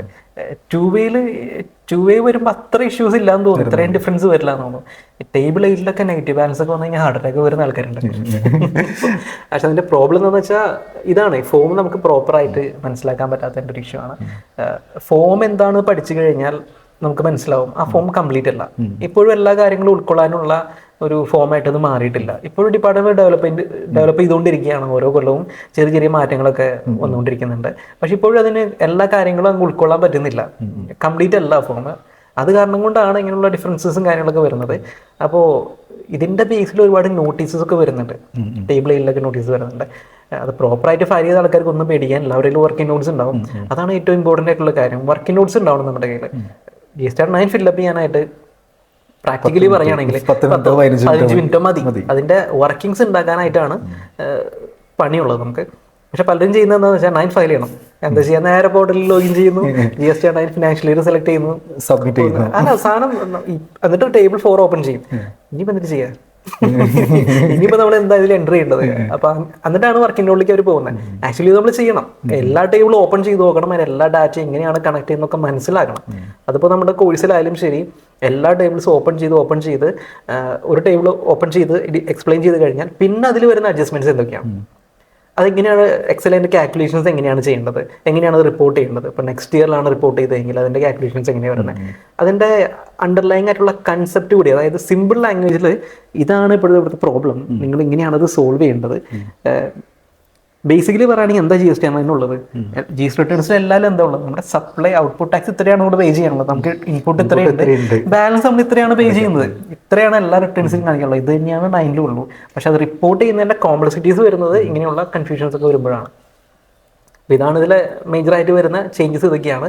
2A വരുമ്പോൾ അത്ര ഇഷ്യൂസ് ഇല്ലാന്ന് തോന്നുന്നു, ഇത്രയും ഡിഫറൻസ് വരില്ല എന്ന് തോന്നുന്നു. ടേബിൾ 8 നെഗറ്റീവ് ബാലൻസ് ഒക്കെ വന്നു കഴിഞ്ഞാൽ ഹാർട്ട് അറ്റാക്ക് വരുന്ന ആൾക്കാരുണ്ട്. പക്ഷെ അതിന്റെ പ്രോബ്ലം എന്താണെന്ന് വെച്ചാൽ ഇതാണ്, ഫോം നമുക്ക് പ്രോപ്പറായിട്ട് മനസ്സിലാക്കാൻ പറ്റാത്തതിന്റെ ഒരു ഇഷ്യൂ ആണ്. ഫോം എന്താണെന്ന് പഠിച്ചു കഴിഞ്ഞാൽ നമുക്ക് മനസ്സിലാവും ആ ഫോം കംപ്ലീറ്റ് അല്ല. ഇപ്പോഴും എല്ലാ കാര്യങ്ങളും ഉൾക്കൊള്ളാനുള്ള ഒരു ഫോമായിട്ട് അത് മാറിയിട്ടില്ല. ഇപ്പോഴും ഡിപ്പാർട്ട്മെന്റ് ഡെവലപ്പ് ചെയ്തുകൊണ്ടിരിക്കുകയാണ്. ഓരോ കൊല്ലവും ചെറിയ മാറ്റങ്ങളൊക്കെ വന്നുകൊണ്ടിരിക്കുന്നുണ്ട്. പക്ഷെ ഇപ്പോഴും അതിന് എല്ലാ കാര്യങ്ങളും അങ്ങ് ഉൾക്കൊള്ളാൻ പറ്റുന്നില്ല, കംപ്ലീറ്റ് അല്ല ഫോം. അത് കാരണം കൊണ്ടാണ് ഇങ്ങനെയുള്ള ഡിഫറൻസസും കാര്യങ്ങളൊക്കെ വരുന്നത്. അപ്പോൾ ഇതിന്റെ ബേസിൽ ഒരുപാട് നോട്ടീസസ് ഒക്കെ വരുന്നുണ്ട്. ടേബിൾ 8 നോട്ടീസ് വരുന്നുണ്ട്. അത് പ്രോപ്പറായിട്ട് ഫയൽ ചെയ്ത ആൾക്കാർക്ക് ഒന്നും പേടിക്കാൻ എല്ലാവരും വർക്കിംഗ് നോട്ട്സ് ഉണ്ടാവും. അതാണ് ഏറ്റവും ഇമ്പോർട്ടൻ്റ് ആയിട്ടുള്ള കാര്യം. വർക്കിംഗ് നോട്ട്സ് ഉണ്ടാവണം നമ്മുടെ കയ്യിൽ. GSTR 9 ഫില്ലപ്പ് ചെയ്യാനായിട്ട് പ്രാക്ടിക്കലി പറയുകയാണെങ്കിൽ 15 മിനിറ്റോ മതി. അതിന്റെ വർക്കിങ്സ് ഉണ്ടാക്കാനായിട്ടാണ് പണിയുള്ളത് നമുക്ക്. പക്ഷെ പലരും ചെയ്യുന്നത് എന്താണെന്ന് വെച്ചാൽ 9 ഫയൽ ചെയ്യണം. എന്താ ചെയ്യാൻ, നേരെ പോർട്ടലിൽ ലോഗിൻ ചെയ്യുന്നു, GSTR 9 ഫിനാൻഷ്യൽ ഇയർ സെലക്ട് ചെയ്യുന്നു, സബ്മിറ്റ് ചെയ്യുന്നു. അല്ല സാധനം എന്നിട്ട് ടേബിൾ 4 ഓപ്പൺ ചെയ്യും. ഇനിയിപ്പോ എന്നിട്ട് ചെയ്യാം, ഇനിയിപ്പോ നമ്മൾ എന്താ ഇതിൽ എൻ്റർ ചെയ്യേണ്ടത്. അപ്പൊ എന്നിട്ടാണ് വർക്കിംഗ് നോട്ടിലേക്ക് അവർ പോകുന്നത്. ആക്ച്വലി നമ്മൾ ചെയ്യണം, എല്ലാ ടേബിളും ഓപ്പൺ ചെയ്ത് നോക്കണം, അതിന് എല്ലാ ഡാറ്റ എങ്ങനെയാണ് കണക്ട് ചെയ്യുന്നതൊക്കെ മനസ്സിലാക്കണം. അതിപ്പോൾ നമ്മുടെ കോഴ്സിലായാലും ശരി, എല്ലാ ടേബിൾസും ഓപ്പൺ ചെയ്ത് ഒരു ടേബിൾ ഓപ്പൺ ചെയ്ത് എക്സ്പ്ലെയിൻ ചെയ്ത് കഴിഞ്ഞാൽ പിന്നെ അതിൽ വരുന്ന അഡ്ജസ്റ്റ്മെന്റ്സ് എന്തൊക്കെയാണ്, അതെങ്ങനെയാണ് എക്സലിൻ്റെ കാൽക്കുലേഷൻസ് എങ്ങനെയാണ് ചെയ്യേണ്ടത്, എങ്ങനെയാണ് അത് റിപ്പോർട്ട് ചെയ്യേണ്ടത്. ഇപ്പോൾ നെക്സ്റ്റ് ഇയറിലാണ് റിപ്പോർട്ട് ചെയ്തതെങ്കിൽ അതിൻ്റെ കാൽക്കുലേഷൻസ് എങ്ങനെയാണ് വരുന്നത്, അതിൻ്റെ അണ്ടർലൈങ് ആയിട്ടുള്ള കൺസെപ്റ്റ് കൂടി, അതായത് സിമ്പിൾ ലാംഗ്വേജിൽ ഇതാണ് ഇവിടുത്തെ പ്രോബ്ലം, നിങ്ങൾ ഇങ്ങനെയാണ് അത് സോൾവ് ചെയ്യേണ്ടത്. ബേസിക്കലി പറയുകയാണെങ്കിൽ എന്താ ജി എസ് ടി ഉള്ളത്, ജി എസ് ടി റിട്ടേൺസിൽ എല്ലാവരും എന്താ ഉള്ളത്, നമ്മുടെ സപ്ലൈ ഔട്ട്പുട്ട് ടാക്സ് ഇത്രയാണ് ഇവിടെ പേ ചെയ്യാനുള്ളത്, നമുക്ക് ഇൻപുട്ട് ഇത്രയുണ്ട്, ബാലൻസ് നമ്മൾ ഇത്രയാണ് പേ ചെയ്യുന്നത്, ഇത്രയാണ് എല്ലാ റിട്ടേൺസിലും കാണിക്കാനുള്ളത്. ഇത് തന്നെയാണ് 9 ഉള്ളൂ. പക്ഷെ അത് റിപ്പോർട്ട് ചെയ്യുന്നതിൻ്റെ കോംപ്ലക്സിറ്റീസ് വരുന്നത് ഇങ്ങനെയുള്ള കൺഫ്യൂഷൻസ് ഒക്കെ വരുമ്പോഴാണ്. അപ്പോൾ ഇതാണ് ഇതിൽ മേജറായിട്ട് വരുന്ന ചേഞ്ചസ്. ഇതൊക്കെയാണ്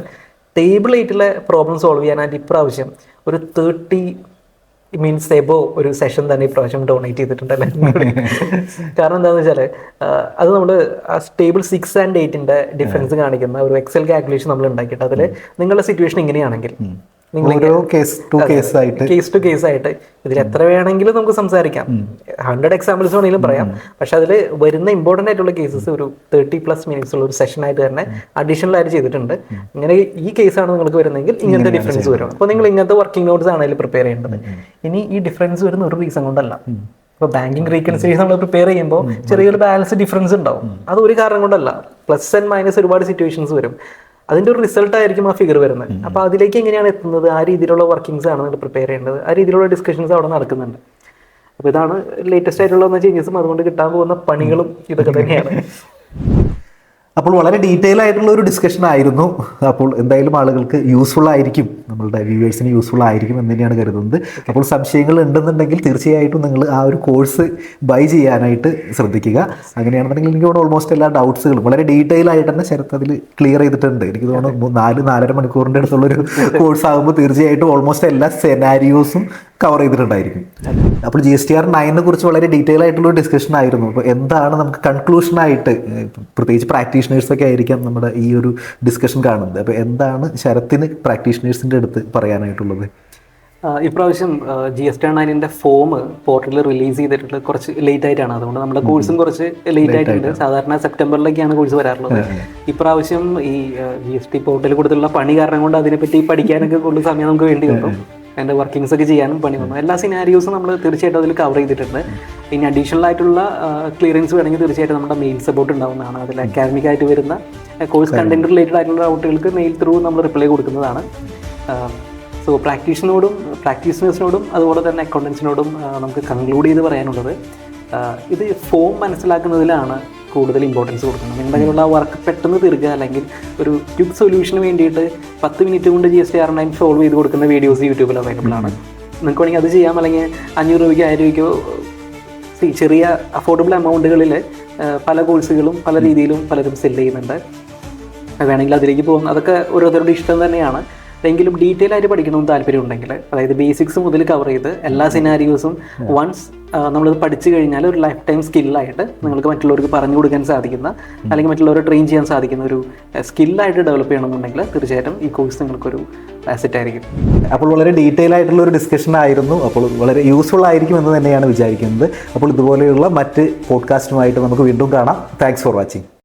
ടേബിൾ 8 പ്രോബ്ലം സോൾവ് ചെയ്യാനായിട്ട് ഇപ്രാവശ്യം ഒരു 30 മീൻസ് എബോ ഒരു സെഷൻ തന്നെ ഇപ്രാവശ്യം ഡൊണേറ്റ് ചെയ്തിട്ടുണ്ടല്ലേ. കാരണം എന്താണെന്ന് വെച്ചാൽ അത് നമ്മൾ ടേബിൾ 6 and 8 ഡിഫറൻസ് കാണിക്കുന്ന ഒരു എക്സൽ കാൽക്കുലേഷൻ നമ്മൾ ഉണ്ടാക്കിയിട്ട് അതിൽ നിങ്ങളുടെ സിറ്റുവേഷൻ ഇങ്ങനെയാണെങ്കിൽ കേസ് ടു കേസ് ആയിട്ട് ഇതിൽ എത്ര വേണമെങ്കിലും നമുക്ക് സംസാരിക്കാം, 100 എക്സാമ്പിൾസ് വേണമെങ്കിലും പറയാം. പക്ഷെ അതിൽ വരുന്ന ഇമ്പോർട്ടൻ്റ് ആയിട്ടുള്ള കേസസ് ഒരു 30+ മിനിറ്റ്സ് ഉള്ള ഒരു സെഷനായിട്ട് തന്നെ അഡീഷണൽ ആയിട്ട് ചെയ്തിട്ടുണ്ട്. ഇങ്ങനെ ഈ കേസാണ് നിങ്ങൾക്ക് വരുന്നതെങ്കിൽ ഇങ്ങനത്തെ ഡിഫറൻസ് വരും. അപ്പോൾ നിങ്ങൾ ഇങ്ങനത്തെ വർക്കിംഗ് നോട്ട്സ് ആണ് അതിൽ പ്രിപ്പയർ ചെയ്യേണ്ടത്. ഇനി ഈ ഡിഫറൻസ് വരുന്ന ഒരു റീസൺ കൊണ്ടല്ല. ഇപ്പോൾ ബാങ്കിങ് റീകൺസിലിയേഷൻ നമ്മൾ പ്രിപ്പയർ ചെയ്യുമ്പോൾ ചെറിയൊരു ബാലൻസ് ഡിഫറൻസ് ഉണ്ടാവും. അത് ഒരു കാരണം കൊണ്ടല്ല, പ്ലസ് ആൻഡ് മൈനസ് ഒരുപാട് സിറ്റുവേഷൻസ് വരും. അതിൻ്റെ ഒരു റിസൾട്ട് ആയിരിക്കും ആ ഫിഗർ വരുന്നത്. അപ്പോൾ അതിലേക്ക് എങ്ങനെയാണ് എത്തുന്നത്, ആ രീതിയിലുള്ള വർക്കിങ്സ് ആണ് നിങ്ങൾ പ്രിപ്പയർ ചെയ്യേണ്ടത്. ആ രീതിയിലുള്ള ഡിസ്കഷൻസ് അവിടെ നടക്കുന്നുണ്ട്. അപ്പോൾ ഇതാണ് ലേറ്റസ്റ്റ് ആയിട്ടുള്ള ചേഞ്ചസും അതുകൊണ്ട് കിട്ടാൻ പോകുന്ന പണികളും ഇതൊക്കെ തന്നെയാണ്. അപ്പോൾ വളരെ ഡീറ്റെയിൽ ആയിട്ടുള്ള ഒരു ഡിസ്കഷൻ ആയിരുന്നു. അപ്പോൾ എന്തായാലും ആളുകൾക്ക് യൂസ്ഫുൾ ആയിരിക്കും, നമ്മളുടെ വ്യൂവേഴ്സിന് യൂസ്ഫുൾ ആയിരിക്കും എന്ന് തന്നെയാണ് കരുതുന്നത്. അപ്പോൾ സംശയങ്ങൾ ഉണ്ടെന്നുണ്ടെങ്കിൽ തീർച്ചയായിട്ടും നിങ്ങൾ ആ ഒരു കോഴ്സ് ബൈ ചെയ്യാനായിട്ട് ശ്രദ്ധിക്കുക. അങ്ങനെയാണെന്നുണ്ടെങ്കിൽ എനിക്ക് തോന്നുന്നു ഓൾമോസ്റ്റ് എല്ലാ ഡൗട്ട്സുകളും വളരെ ഡീറ്റെയിൽ ആയിട്ട് തന്നെ ശരത്ത് അതിൽ ക്ലിയർ ചെയ്തിട്ടുണ്ട്. എനിക്ക് തോന്നുന്നു 4-4.5 മണിക്കൂറിൻ്റെ അടുത്തുള്ളൊരു കോഴ്സ് ആകുമ്പോൾ തീർച്ചയായിട്ടും ഓൾമോസ്റ്റ് എല്ലാ സെനാരിയോസും കവർ ചെയ്തിട്ടുണ്ടായിരിക്കും. അപ്പോൾ GSTR9 കുറിച്ച് വളരെ ഡീറ്റെയിൽ ആയിട്ടുള്ള ഒരു ഡിസ്കഷൻ ആയിരുന്നു. അപ്പോൾ എന്താണ് നമുക്ക് കൺക്ലൂഷനായിട്ട്, പ്രത്യേകിച്ച് പ്രാക്ടീഷണേഴ്സൊക്കെ ആയിരിക്കാം നമ്മുടെ ഈ ഒരു ഡിസ്കഷൻ കാണുന്നത്. അപ്പോൾ എന്താണ് ശരത്തിന് പ്രാക്ടീഷണേഴ്സിൻ്റെ അടുത്ത് പറയാനായിട്ടുള്ളത്? ഇപ്രാവശ്യം GSTR9 ഫോം പോർട്ടലിൽ റിലീസ് ചെയ്തിട്ടുള്ളത് കുറച്ച് ലേറ്റ് ആയിട്ടാണ്. അതുകൊണ്ട് നമ്മുടെ കോഴ്സും കുറച്ച് ലേറ്റ് ആയിട്ടുണ്ട്. സാധാരണ സെപ്റ്റംബറിലേക്കാണ് കോഴ്സ് വരാറുള്ളത്. ഇപ്രാവശ്യം ഈ GST പോർട്ടലിൽ കൊടുത്തുള്ള പണി കാരണം കൊണ്ട് അതിനെപ്പറ്റി പഠിക്കാനൊക്കെ കൂടുതൽ സമയം നമുക്ക് വേണ്ടി വന്നു. അതിൻ്റെ വർക്കിങ്സ് ഒക്കെ ചെയ്യാനും പണി വന്നു. എല്ലാ സിനാരിയോസും നമ്മൾ തീർച്ചയായിട്ടും അതിൽ കവർ ചെയ്തിട്ടുണ്ട്. ഇനി അഡീഷണൽ ആയിട്ടുള്ള ക്ലിയറൻസ് വേണമെങ്കിൽ തീർച്ചയായിട്ടും നമ്മുടെ മെയിൽ സപ്പോർട്ട് ഉണ്ടാവുന്നതാണ്. അതിൽ അക്കാഡമിക് ആയിട്ട് വരുന്ന കോഴ്സ് കണ്ടന്റ് റിലേറ്റഡ് ആയിട്ടുള്ള ഡൗട്ടുകൾക്ക് മെയിൽ ത്രൂ നമ്മൾ റിപ്ലൈ കൊടുക്കുന്നതാണ്. സോ പ്രാക്ടീഷണേഴ്സിനോടും അതുപോലെ തന്നെ അക്കൗണ്ടൻസിനോടും നമുക്ക് കൺക്ലൂഡ് ചെയ്ത് പറയാനുള്ളത്, ഇത് ഫോം മനസ്സിലാക്കുന്നതിലാണ് കൂടുതൽ ഇമ്പോർട്ടൻസ് കൊടുക്കുന്നത്. നിങ്ങളുടെ കയ്യിലുള്ള വർക്ക് പെട്ടെന്ന് തീർക്കുക, അല്ലെങ്കിൽ ഒരു ക്വിക്ക് സൊല്യൂഷന് വേണ്ടിയിട്ട് 10 മിനിറ്റ് കൊണ്ട് GSTR9 സോൾവ് ചെയ്ത് കൊടുക്കുന്ന വീഡിയോസ് യൂട്യൂബിൽ അവൈലബിൾ ആണ്. നിങ്ങൾക്ക് വേണമെങ്കിൽ അത് ചെയ്യാം. അല്ലെങ്കിൽ 500 രൂപയ്ക്കോ 1000 രൂപയ്ക്കോ ചെറിയ അഫോർഡബിൾ എമൗണ്ടുകളിൽ പല കോഴ്സുകളും പല രീതിയിലും പലരും സെല് ചെയ്യുന്നുണ്ട്. വേണമെങ്കിൽ അതിലേക്ക് പോകുന്ന അതൊക്കെ ഓരോരുത്തരുടെ ഇഷ്ടം തന്നെയാണ്. എങ്കിലും ഡീറ്റെയിൽ ആയിട്ട് പഠിക്കണമെന്ന് താല്പര്യം ഉണ്ടെങ്കിൽ, അതായത് ബേസിക്സ് മുതൽ കവർ ചെയ്ത് എല്ലാ സിനാരിയോസും വൺസ് നമ്മളത് പഠിച്ചു കഴിഞ്ഞാൽ ഒരു ലൈഫ് ടൈം സ്കില്ലായിട്ട് നിങ്ങൾക്ക് മറ്റുള്ളവർക്ക് പറഞ്ഞു കൊടുക്കാൻ സാധിക്കുന്ന, അല്ലെങ്കിൽ മറ്റുള്ളവരെ ട്രെയിൻ ചെയ്യാൻ സാധിക്കുന്ന ഒരു സ്കില്ലായിട്ട് ഡെവലപ്പ് ചെയ്യണമെന്നുണ്ടെങ്കിൽ തീർച്ചയായിട്ടും ഈ കോഴ്സ് നിങ്ങൾക്കൊരു അസറ്റ് ആയിരിക്കും. അപ്പോൾ വളരെ ഡീറ്റെയിൽ ആയിട്ടുള്ള ഒരു ഡിസ്കഷൻ ആയിരുന്നു. അപ്പോൾ വളരെ യൂസ്ഫുൾ ആയിരിക്കും എന്ന് തന്നെയാണ് വിചാരിക്കുന്നത്. അപ്പോൾ ഇതുപോലെയുള്ള മറ്റ് പോഡ്കാസ്റ്റുമായിട്ട് നമുക്ക് വീണ്ടും കാണാം. Thanks for watching.